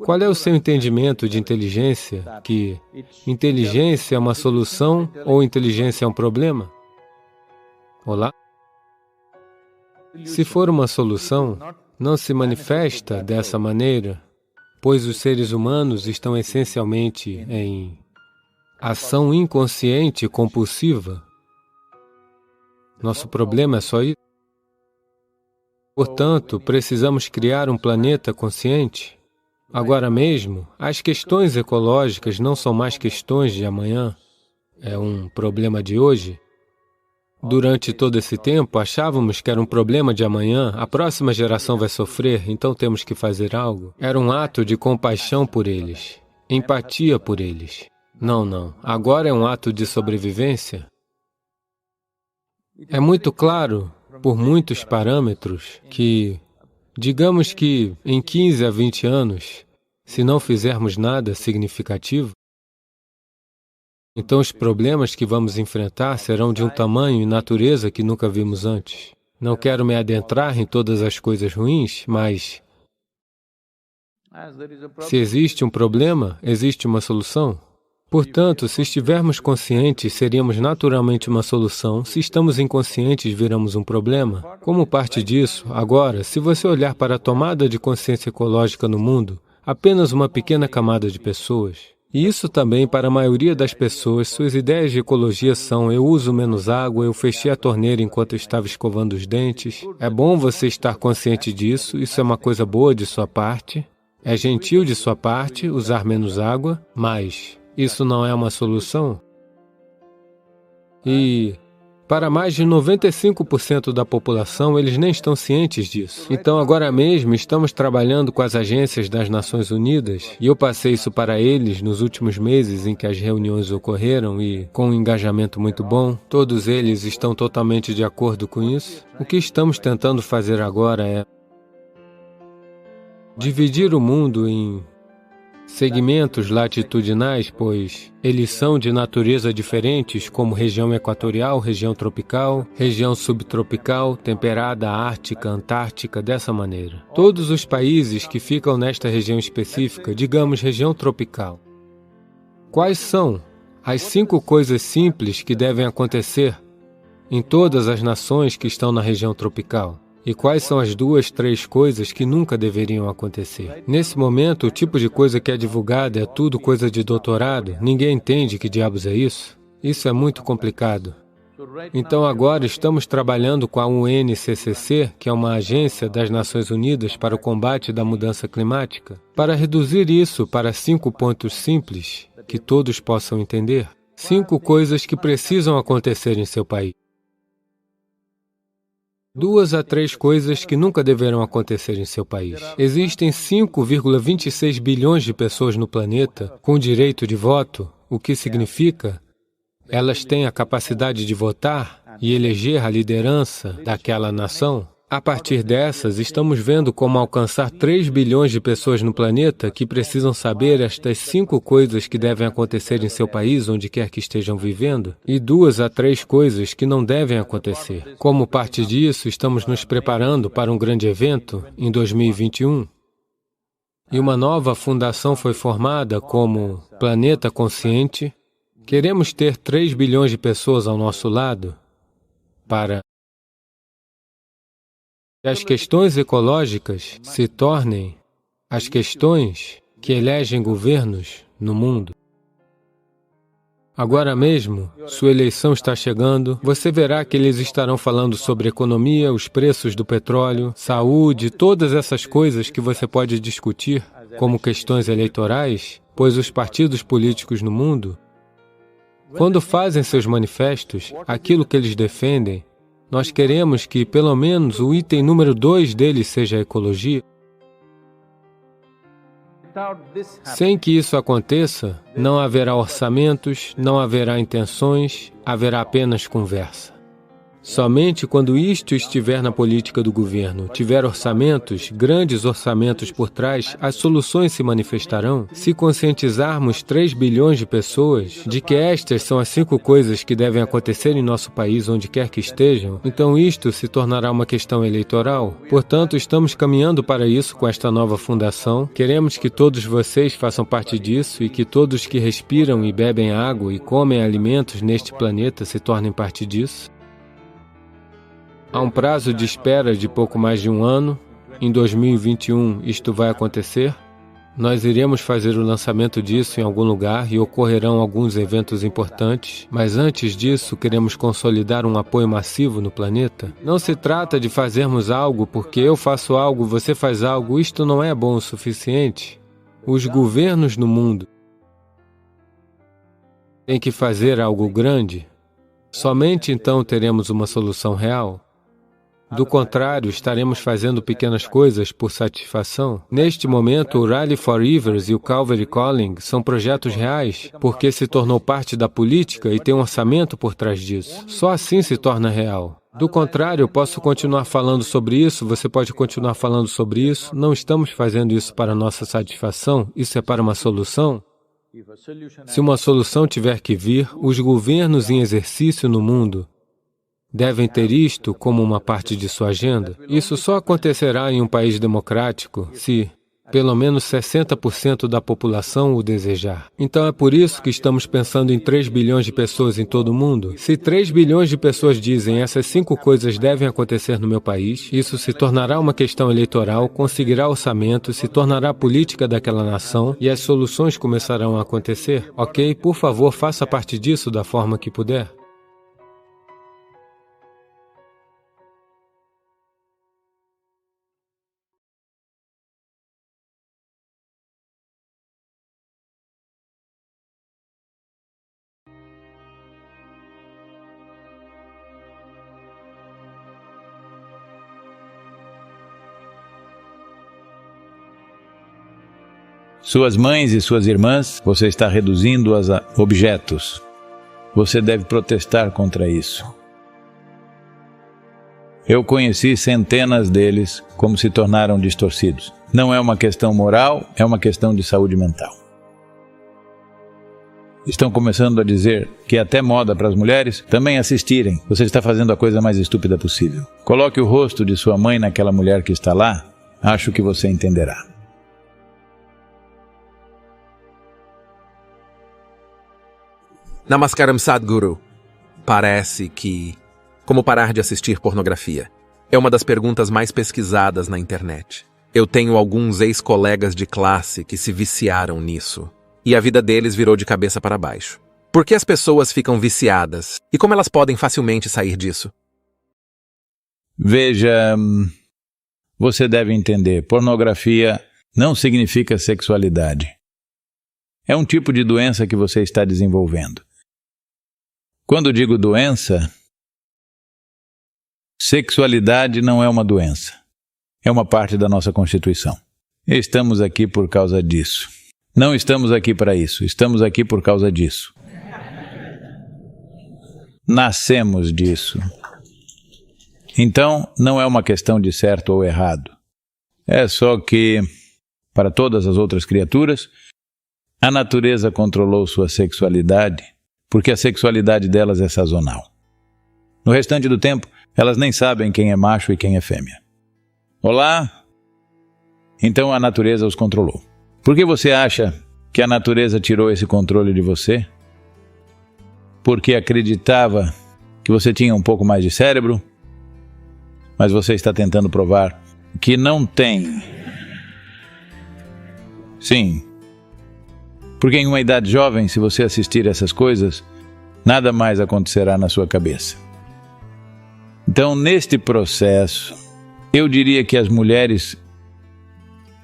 Qual é o seu entendimento de inteligência? Que inteligência é uma solução ou inteligência é um problema? Olá? Se for uma solução, não se manifesta dessa maneira, pois os seres humanos estão essencialmente em ação inconsciente compulsiva. Nosso problema é só isso. Portanto, precisamos criar um planeta consciente. Agora mesmo, as questões ecológicas não são mais questões de amanhã, é um problema de hoje. Durante todo esse tempo, achávamos que era um problema de amanhã, a próxima geração vai sofrer, então temos que fazer algo. Era um ato de compaixão por eles, empatia por eles. Não. Agora é um ato de sobrevivência. É muito claro, por muitos parâmetros, que, digamos que em 15 a 20 anos, se não fizermos nada significativo, então os problemas que vamos enfrentar serão de um tamanho e natureza que nunca vimos antes. Não quero me adentrar em todas as coisas ruins, mas se existe um problema, existe uma solução. Portanto, se estivermos conscientes, seríamos naturalmente uma solução. Se estamos inconscientes, viramos um problema. Como parte disso, agora, se você olhar para a tomada de consciência ecológica no mundo, apenas uma pequena camada de pessoas. E isso também, para a maioria das pessoas, suas ideias de ecologia são: eu uso menos água, eu fechei a torneira enquanto eu estava escovando os dentes. É bom você estar consciente disso, isso é uma coisa boa de sua parte. É gentil de sua parte usar menos água, mas isso não é uma solução. E para mais de 95% da população, eles nem estão cientes disso. Então, agora mesmo, estamos trabalhando com as agências das Nações Unidas, e eu passei isso para eles nos últimos meses em que as reuniões ocorreram, e com um engajamento muito bom, todos eles estão totalmente de acordo com isso. O que estamos tentando fazer agora é dividir o mundo em segmentos latitudinais, pois eles são de natureza diferentes, como região equatorial, região tropical, região subtropical, temperada, ártica, antártica, dessa maneira. Todos os países que ficam nesta região específica, digamos região tropical. Quais são as 5 coisas simples que devem acontecer em todas as nações que estão na região tropical? E quais são as 2, 3 coisas que nunca deveriam acontecer? Nesse momento, o tipo de coisa que é divulgada é tudo coisa de doutorado. Ninguém entende que diabos é isso. Isso é muito complicado. Então agora estamos trabalhando com a UNFCCC, que é uma agência das Nações Unidas para o combate da mudança climática, para reduzir isso para 5 pontos simples, que todos possam entender. 5 coisas que precisam acontecer em seu país. 2 a 3 coisas que nunca deverão acontecer em seu país. Existem 5,26 bilhões de pessoas no planeta com direito de voto, o que significa elas têm a capacidade de votar e eleger a liderança daquela nação. A partir dessas, estamos vendo como alcançar 3 bilhões de pessoas no planeta que precisam saber estas 5 coisas que devem acontecer em seu país, onde quer que estejam vivendo, e 2 a 3 coisas que não devem acontecer. Como parte disso, estamos nos preparando para um grande evento em 2021. E uma nova fundação foi formada como Planeta Consciente. Queremos ter 3 bilhões de pessoas ao nosso lado para que as questões ecológicas se tornem as questões que elegem governos no mundo. Agora mesmo, sua eleição está chegando, você verá que eles estarão falando sobre economia, os preços do petróleo, saúde, todas essas coisas que você pode discutir como questões eleitorais, pois os partidos políticos no mundo, quando fazem seus manifestos, aquilo que eles defendem, nós queremos que, pelo menos, o item número 2 deles seja a ecologia. Sem que isso aconteça, não haverá orçamentos, não haverá intenções, haverá apenas conversa. Somente quando isto estiver na política do governo, tiver orçamentos, grandes orçamentos por trás, as soluções se manifestarão. Se conscientizarmos 3 bilhões de pessoas de que estas são as 5 coisas que devem acontecer em nosso país, onde quer que estejam, então isto se tornará uma questão eleitoral. Portanto, estamos caminhando para isso com esta nova fundação. Queremos que todos vocês façam parte disso e que todos que respiram e bebem água e comem alimentos neste planeta se tornem parte disso. Há um prazo de espera de pouco mais de 1 ano. Em 2021, isto vai acontecer. Nós iremos fazer o lançamento disso em algum lugar e ocorrerão alguns eventos importantes. Mas antes disso, queremos consolidar um apoio massivo no planeta. Não se trata de fazermos algo porque eu faço algo, você faz algo. Isto não é bom o suficiente. Os governos no mundo têm que fazer algo grande. Somente então teremos uma solução real. Do contrário, estaremos fazendo pequenas coisas por satisfação. Neste momento, o Rally for Rivers e o Calvary Calling são projetos reais, porque se tornou parte da política e tem um orçamento por trás disso. Só assim se torna real. Do contrário, eu posso continuar falando sobre isso, você pode continuar falando sobre isso. Não estamos fazendo isso para nossa satisfação, isso é para uma solução. Se uma solução tiver que vir, os governos em exercício no mundo devem ter isto como uma parte de sua agenda. Isso só acontecerá em um país democrático se pelo menos 60% da população o desejar. Então é por isso que estamos pensando em 3 bilhões de pessoas em todo o mundo. Se 3 bilhões de pessoas dizem essas 5 coisas devem acontecer no meu país, isso se tornará uma questão eleitoral, conseguirá orçamento, se tornará política daquela nação e as soluções começarão a acontecer. Ok? Por favor, faça parte disso da forma que puder. Suas mães e suas irmãs, você está reduzindo-as a objetos. Você deve protestar contra isso. Eu conheci centenas deles como se tornaram distorcidos. Não é uma questão moral, é uma questão de saúde mental. Estão começando a dizer que é até moda para as mulheres também assistirem. Você está fazendo a coisa mais estúpida possível. Coloque o rosto de sua mãe naquela mulher que está lá, acho que você entenderá. Namaskaram, Sadhguru. Parece que... Como parar de assistir pornografia? É uma das perguntas mais pesquisadas na internet. Eu tenho alguns ex-colegas de classe que se viciaram nisso. E a vida deles virou de cabeça para baixo. Por que as pessoas ficam viciadas? E como elas podem facilmente sair disso? Veja, você deve entender, pornografia não significa sexualidade. É um tipo de doença que você está desenvolvendo. Quando digo doença, sexualidade não é uma doença. É uma parte da nossa Constituição. Estamos aqui por causa disso. Não estamos aqui para isso, estamos aqui por causa disso. Nascemos disso. Então, não é uma questão de certo ou errado. É só que, para todas as outras criaturas, a natureza controlou sua sexualidade, porque a sexualidade delas é sazonal. No restante do tempo, elas nem sabem quem é macho e quem é fêmea. Olá? Então a natureza os controlou. Por que você acha que a natureza tirou esse controle de você? Porque acreditava que você tinha um pouco mais de cérebro, mas você está tentando provar que não tem. Sim. Porque em uma idade jovem, se você assistir essas coisas, nada mais acontecerá na sua cabeça. Então, neste processo, eu diria que as mulheres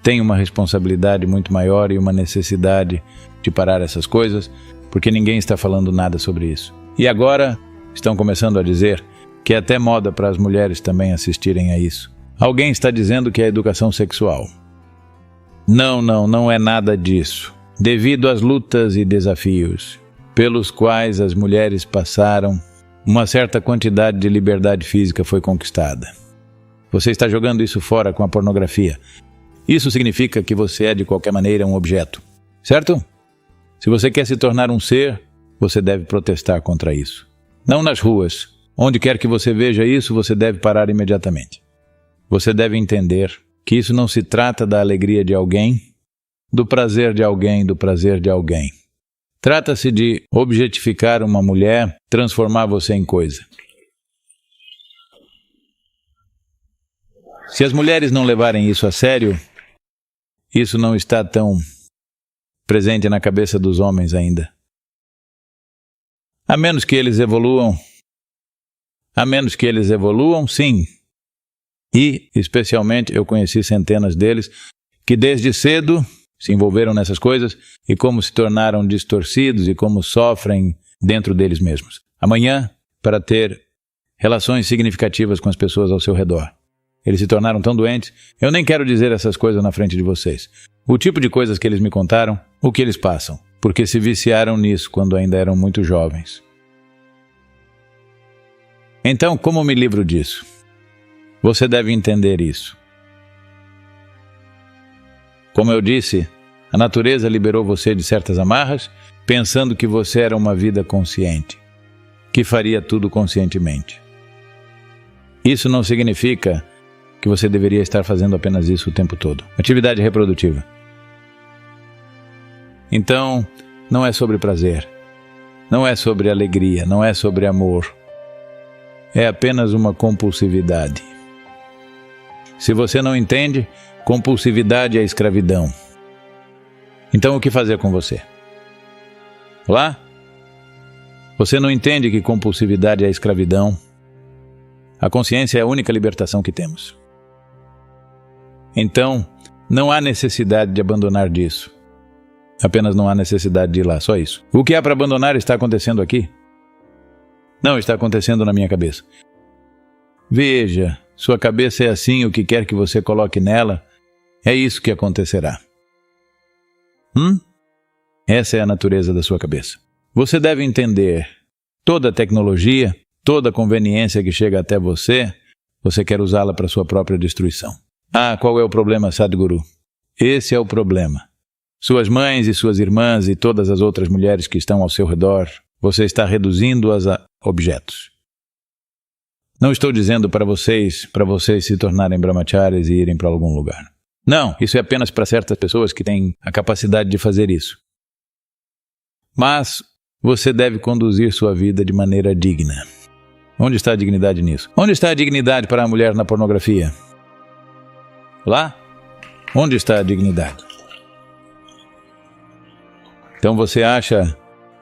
têm uma responsabilidade muito maior e uma necessidade de parar essas coisas, porque ninguém está falando nada sobre isso. E agora estão começando a dizer que é até moda para as mulheres também assistirem a isso. Alguém está dizendo que é educação sexual. Não é nada disso. Devido às lutas e desafios pelos quais as mulheres passaram, uma certa quantidade de liberdade física foi conquistada. Você está jogando isso fora com a pornografia. Isso significa que você é de qualquer maneira um objeto, certo? Se você quer se tornar um ser, você deve protestar contra isso. Não nas ruas. Onde quer que você veja isso, você deve parar imediatamente. Você deve entender que isso não se trata da alegria de alguém, do prazer de alguém, do prazer de alguém. Trata-se de objetificar uma mulher, transformar você em coisa. Se as mulheres não levarem isso a sério, isso não está tão presente na cabeça dos homens ainda. A menos que eles evoluam, sim. E, especialmente, eu conheci centenas deles que desde cedo se envolveram nessas coisas e como se tornaram distorcidos e como sofrem dentro deles mesmos. Amanhã, para ter relações significativas com as pessoas ao seu redor. Eles se tornaram tão doentes, eu nem quero dizer essas coisas na frente de vocês. O tipo de coisas que eles me contaram, o que eles passam, porque se viciaram nisso quando ainda eram muito jovens. Então, como me livro disso? Você deve entender isso. Como eu disse, a natureza liberou você de certas amarras, pensando que você era uma vida consciente, que faria tudo conscientemente. Isso não significa que você deveria estar fazendo apenas isso o tempo todo. Atividade reprodutiva. Então, não é sobre prazer, não é sobre alegria, não é sobre amor. É apenas uma compulsividade. Se você não entende, compulsividade é escravidão. Então, o que fazer com você? Olá? Você não entende que compulsividade é escravidão? A consciência é a única libertação que temos. Então, não há necessidade de abandonar disso. Apenas não há necessidade de ir lá, só isso. O que há para abandonar está acontecendo aqui? Não, está acontecendo na minha cabeça. Veja, sua cabeça é assim, o que quer que você coloque nela, é isso que acontecerá. Essa é a natureza da sua cabeça. Você deve entender, toda tecnologia, toda conveniência que chega até você, você quer usá-la para sua própria destruição. Ah, qual é o problema, Sadhguru? Esse é o problema. Suas mães e suas irmãs e todas as outras mulheres que estão ao seu redor, você está reduzindo-as a objetos. Não estou dizendo para vocês se tornarem brahmacharis e irem para algum lugar. Não, isso é apenas para certas pessoas que têm a capacidade de fazer isso. Mas você deve conduzir sua vida de maneira digna. Onde está a dignidade nisso? Onde está a dignidade para a mulher na pornografia? Lá? Onde está a dignidade? Então você acha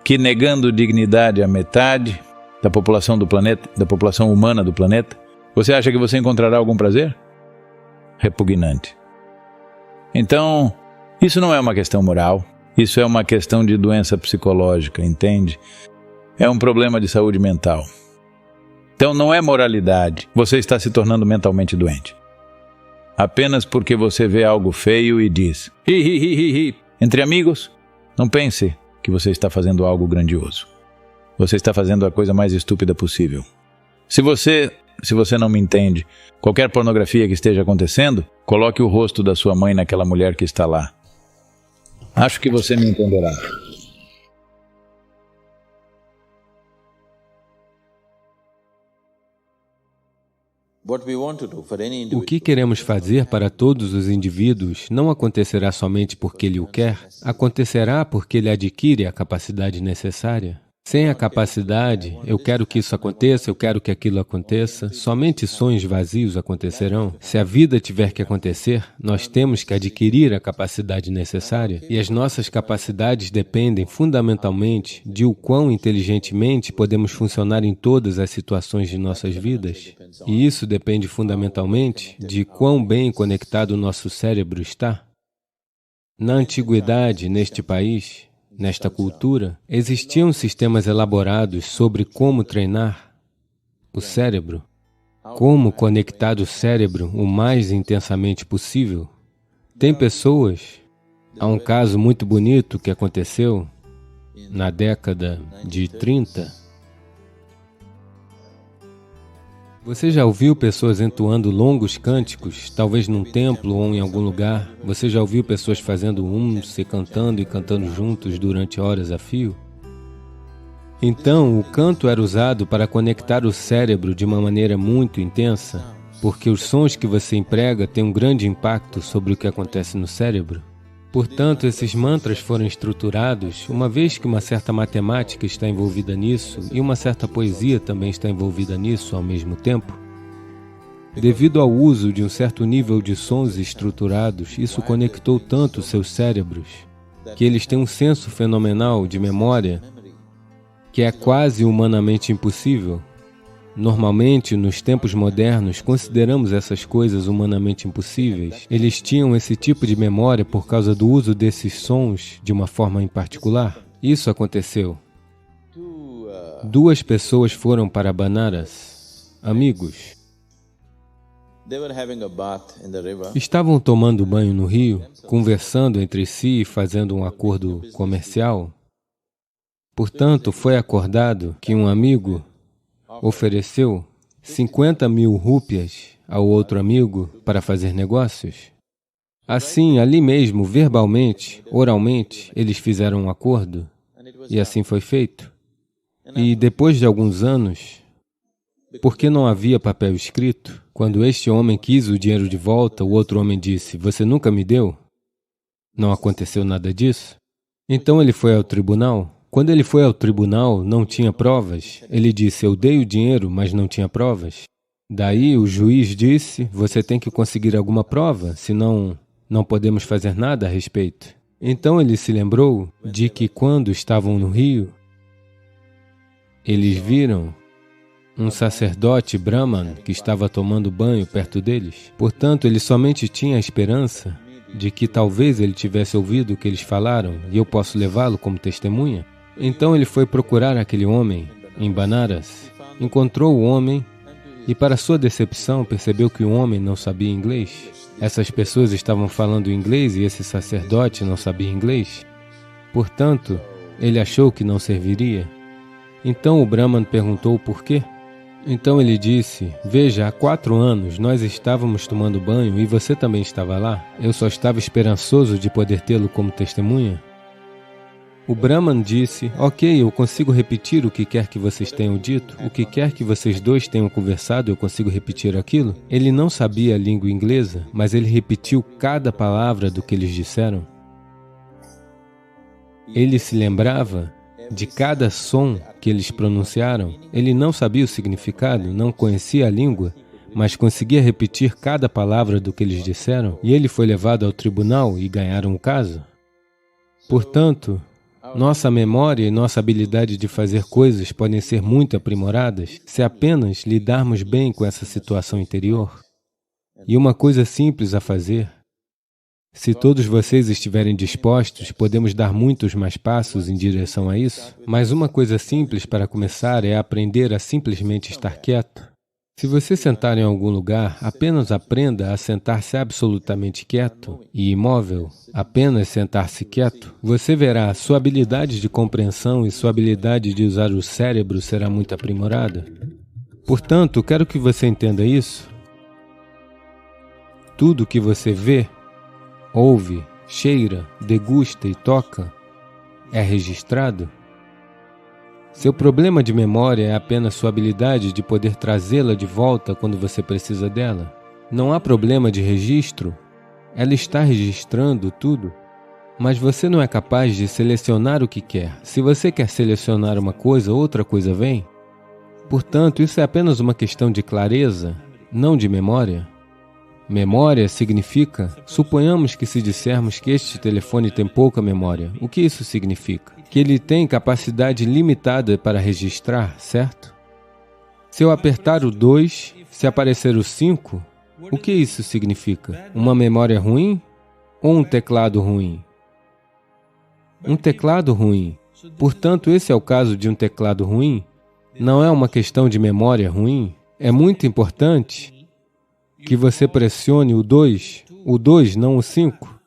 que negando dignidade à metade da população do planeta, da população humana do planeta, você acha que você encontrará algum prazer? Repugnante. Então, isso não é uma questão moral, isso é uma questão de doença psicológica, entende? É um problema de saúde mental. Então não é moralidade, você está se tornando mentalmente doente. Apenas porque você vê algo feio e diz, hi, hi, hi, hi, hi. Entre amigos, não pense que você está fazendo algo grandioso. Você está fazendo a coisa mais estúpida possível. Se você não me entende, qualquer pornografia que esteja acontecendo, coloque o rosto da sua mãe naquela mulher que está lá. Acho que você me entenderá. O que queremos fazer para todos os indivíduos não acontecerá somente porque ele o quer, acontecerá porque ele adquire a capacidade necessária. Sem a capacidade, eu quero que isso aconteça, eu quero que aquilo aconteça, somente sonhos vazios acontecerão. Se a vida tiver que acontecer, nós temos que adquirir a capacidade necessária, e as nossas capacidades dependem fundamentalmente de o quão inteligentemente podemos funcionar em todas as situações de nossas vidas. E isso depende fundamentalmente de quão bem conectado o nosso cérebro está. Na antiguidade, neste país, nesta cultura, existiam sistemas elaborados sobre como treinar o cérebro, como conectar o cérebro o mais intensamente possível. Tem pessoas, há um caso muito bonito que aconteceu na década de 30. Você já ouviu pessoas entoando longos cânticos, talvez num templo ou em algum lugar? Você já ouviu pessoas fazendo se cantando e cantando juntos durante horas a fio? Então, o canto era usado para conectar o cérebro de uma maneira muito intensa, porque os sons que você emprega têm um grande impacto sobre o que acontece no cérebro. Portanto, esses mantras foram estruturados, uma vez que uma certa matemática está envolvida nisso e uma certa poesia também está envolvida nisso ao mesmo tempo. Devido ao uso de um certo nível de sons estruturados, isso conectou tanto seus cérebros, que eles têm um senso fenomenal de memória que é quase humanamente impossível. Normalmente, nos tempos modernos, consideramos essas coisas humanamente impossíveis. Eles tinham esse tipo de memória por causa do uso desses sons de uma forma em particular. Isso aconteceu. 2 pessoas foram para Banaras, amigos. Estavam tomando banho no rio, conversando entre si e fazendo um acordo comercial. Portanto, foi acordado que um amigo ofereceu 50.000 rúpias ao outro amigo para fazer negócios. Assim, ali mesmo, verbalmente, oralmente, eles fizeram um acordo e assim foi feito. E depois de alguns anos, porque não havia papel escrito, quando este homem quis o dinheiro de volta, o outro homem disse, "Você nunca me deu? Não aconteceu nada disso?" Então ele foi ao tribunal. Quando ele foi ao tribunal, não tinha provas. Ele disse, "Eu dei o dinheiro, mas não tinha provas." Daí o juiz disse, "Você tem que conseguir alguma prova, senão não podemos fazer nada a respeito." Então ele se lembrou de que quando estavam no rio, eles viram um sacerdote Brahman que estava tomando banho perto deles. Portanto, ele somente tinha a esperança de que talvez ele tivesse ouvido o que eles falaram e eu posso levá-lo como testemunha. Então ele foi procurar aquele homem em Banaras, encontrou o homem e, para sua decepção, percebeu que o homem não sabia inglês. Essas pessoas estavam falando inglês e esse sacerdote não sabia inglês. Portanto, ele achou que não serviria. Então o Brahman perguntou o porquê. Então ele disse, veja, há 4 anos nós estávamos tomando banho e você também estava lá. Eu só estava esperançoso de poder tê-lo como testemunha. O Brahman disse, ok, eu consigo repetir o que quer que vocês tenham dito, o que quer que vocês dois tenham conversado, eu consigo repetir aquilo. Ele não sabia a língua inglesa, mas ele repetiu cada palavra do que eles disseram. Ele se lembrava de cada som que eles pronunciaram. Ele não sabia o significado, não conhecia a língua, mas conseguia repetir cada palavra do que eles disseram, e ele foi levado ao tribunal e ganharam o caso. Portanto, nossa memória e nossa habilidade de fazer coisas podem ser muito aprimoradas se apenas lidarmos bem com essa situação interior. E uma coisa simples a fazer, se todos vocês estiverem dispostos, podemos dar muitos mais passos em direção a isso, mas uma coisa simples para começar é aprender a simplesmente estar quieto. Se você sentar em algum lugar, apenas aprenda a sentar-se absolutamente quieto e imóvel, apenas sentar-se quieto. Você verá, sua habilidade de compreensão e sua habilidade de usar o cérebro será muito aprimorada. Portanto, quero que você entenda isso. Tudo que você vê, ouve, cheira, degusta e toca é registrado. Seu problema de memória é apenas sua habilidade de poder trazê-la de volta quando você precisa dela. Não há problema de registro. Ela está registrando tudo, mas você não é capaz de selecionar o que quer. Se você quer selecionar uma coisa, outra coisa vem. Portanto, isso é apenas uma questão de clareza, não de memória. Memória significa, suponhamos que se dissermos que este telefone tem pouca memória, o que isso significa? Que ele tem capacidade limitada para registrar, certo? Se eu apertar o 2, se aparecer o 5, o que isso significa? Uma memória ruim ou um teclado ruim? Um teclado ruim. Portanto, esse é o caso de um teclado ruim. Não é uma questão de memória ruim. É muito importante que você pressione o 2, não o 5.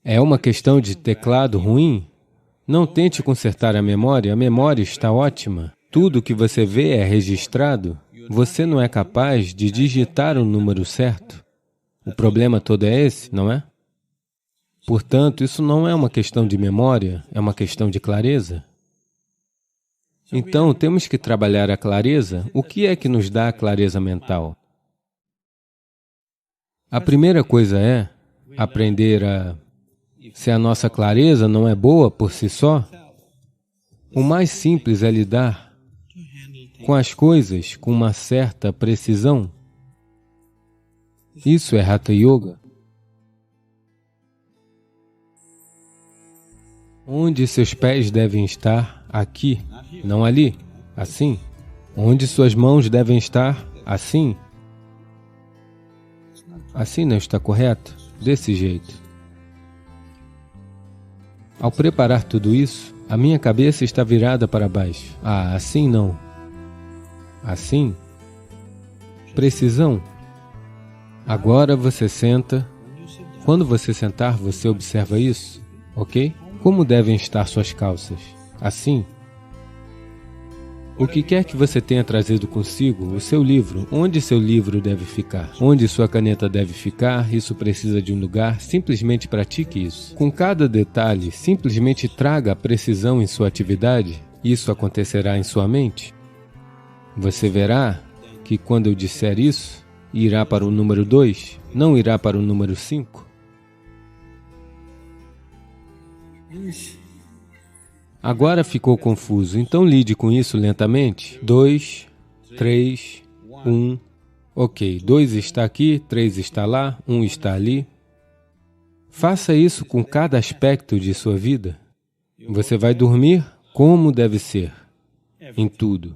É uma questão de teclado ruim? Não tente consertar a memória está ótima. Tudo que você vê é registrado. Você não é capaz de digitar o número certo. O problema todo é esse, não é? Portanto, isso não é uma questão de memória, é uma questão de clareza. Então, temos que trabalhar a clareza. O que é que nos dá a clareza mental? A primeira coisa é aprender a... Se a nossa clareza não é boa por si só, o mais simples é lidar com as coisas com uma certa precisão. Isso é Hatha Yoga. Onde seus pés devem estar? Aqui, não ali, assim. Onde suas mãos devem estar? Assim. Assim não está correto? Desse jeito. Ao preparar tudo isso, a minha cabeça está virada para baixo. Ah, assim não. Assim. Precisão. Agora você senta. Quando você sentar, você observa isso, ok? Como devem estar suas calças? Assim. O que quer que você tenha trazido consigo, o seu livro, onde seu livro deve ficar? Onde sua caneta deve ficar? Isso precisa de um lugar, simplesmente pratique isso. Com cada detalhe, simplesmente traga a precisão em sua atividade. Isso acontecerá em sua mente. Você verá que quando eu disser isso, irá para o número 2, não irá para o número 5. Agora ficou confuso, então lide com isso lentamente. 2, 3, 1. Ok, 2 está aqui, 3 está lá, 1 está ali. Faça isso com cada aspecto de sua vida. Você vai dormir como deve ser, em tudo.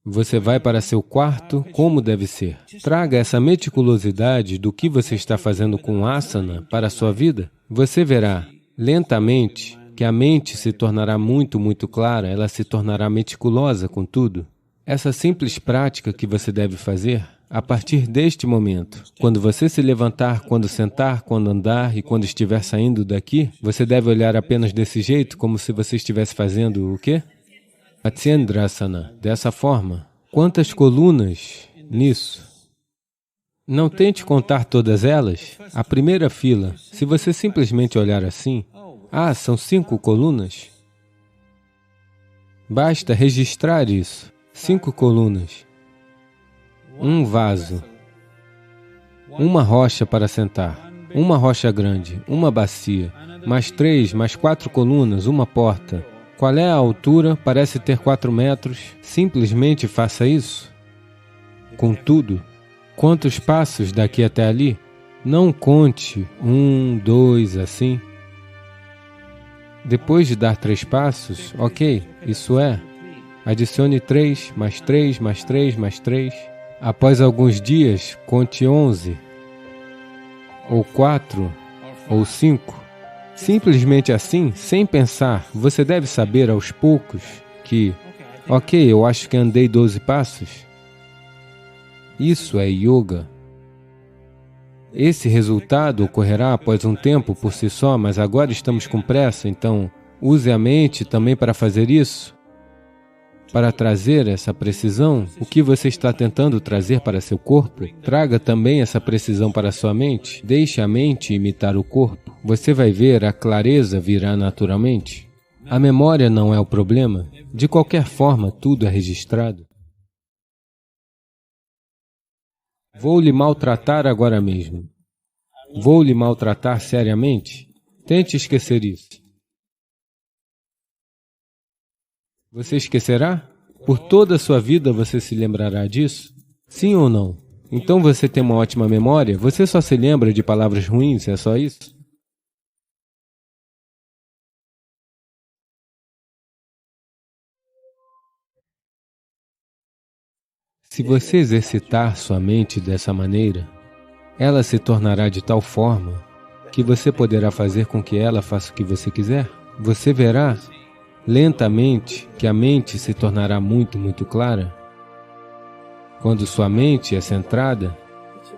Você vai para seu quarto como deve ser. Traga essa meticulosidade do que você está fazendo com asana para a sua vida. Você verá, lentamente, que a mente se tornará muito clara, ela se tornará meticulosa com tudo. Essa simples prática que você deve fazer, a partir deste momento, quando você se levantar, quando sentar, quando andar e quando estiver saindo daqui, você deve olhar apenas desse jeito, como se você estivesse fazendo o quê? Matsyendrasana. Dessa forma, quantas colunas nisso? Não tente contar todas elas. A primeira fila, se você simplesmente olhar assim, são 5 colunas. Basta registrar isso. 5 colunas. Um vaso. Uma rocha para sentar. Uma rocha grande. Uma bacia. Mais 3, mais 4 colunas. Uma porta. Qual é a altura? Parece ter 4 metros. Simplesmente faça isso. Contudo, quantos passos daqui até ali? Não conte 1, 2, assim. Depois de dar 3 passos, ok, isso é. Adicione 3, mais 3, mais 3, mais 3. Após alguns dias, conte 11, ou 4, ou 5. Simplesmente assim, sem pensar, você deve saber aos poucos que, ok, eu acho que andei 12 passos. Isso é yoga. Esse resultado ocorrerá após um tempo por si só, mas agora estamos com pressa, então use a mente também para fazer isso. Para trazer essa precisão, o que você está tentando trazer para seu corpo, traga também essa precisão para sua mente. Deixe a mente imitar o corpo. Você vai ver, a clareza virá naturalmente. A memória não é o problema. De qualquer forma, tudo é registrado. Vou lhe maltratar agora mesmo. Vou lhe maltratar seriamente? Tente esquecer isso. Você esquecerá? Por toda a sua vida você se lembrará disso? Sim ou não? Então você tem uma ótima memória? Você só se lembra de palavras ruins, é só isso? Se você exercitar sua mente dessa maneira, ela se tornará de tal forma que você poderá fazer com que ela faça o que você quiser. Você verá lentamente que a mente se tornará muito clara. Quando sua mente é centrada,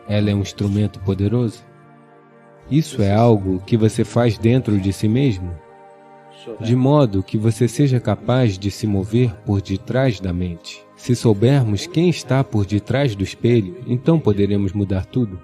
ela é um instrumento poderoso. Isso é algo que você faz dentro de si mesmo, de modo que você seja capaz de se mover por detrás da mente. Se soubermos quem está por detrás do espelho, então poderemos mudar tudo.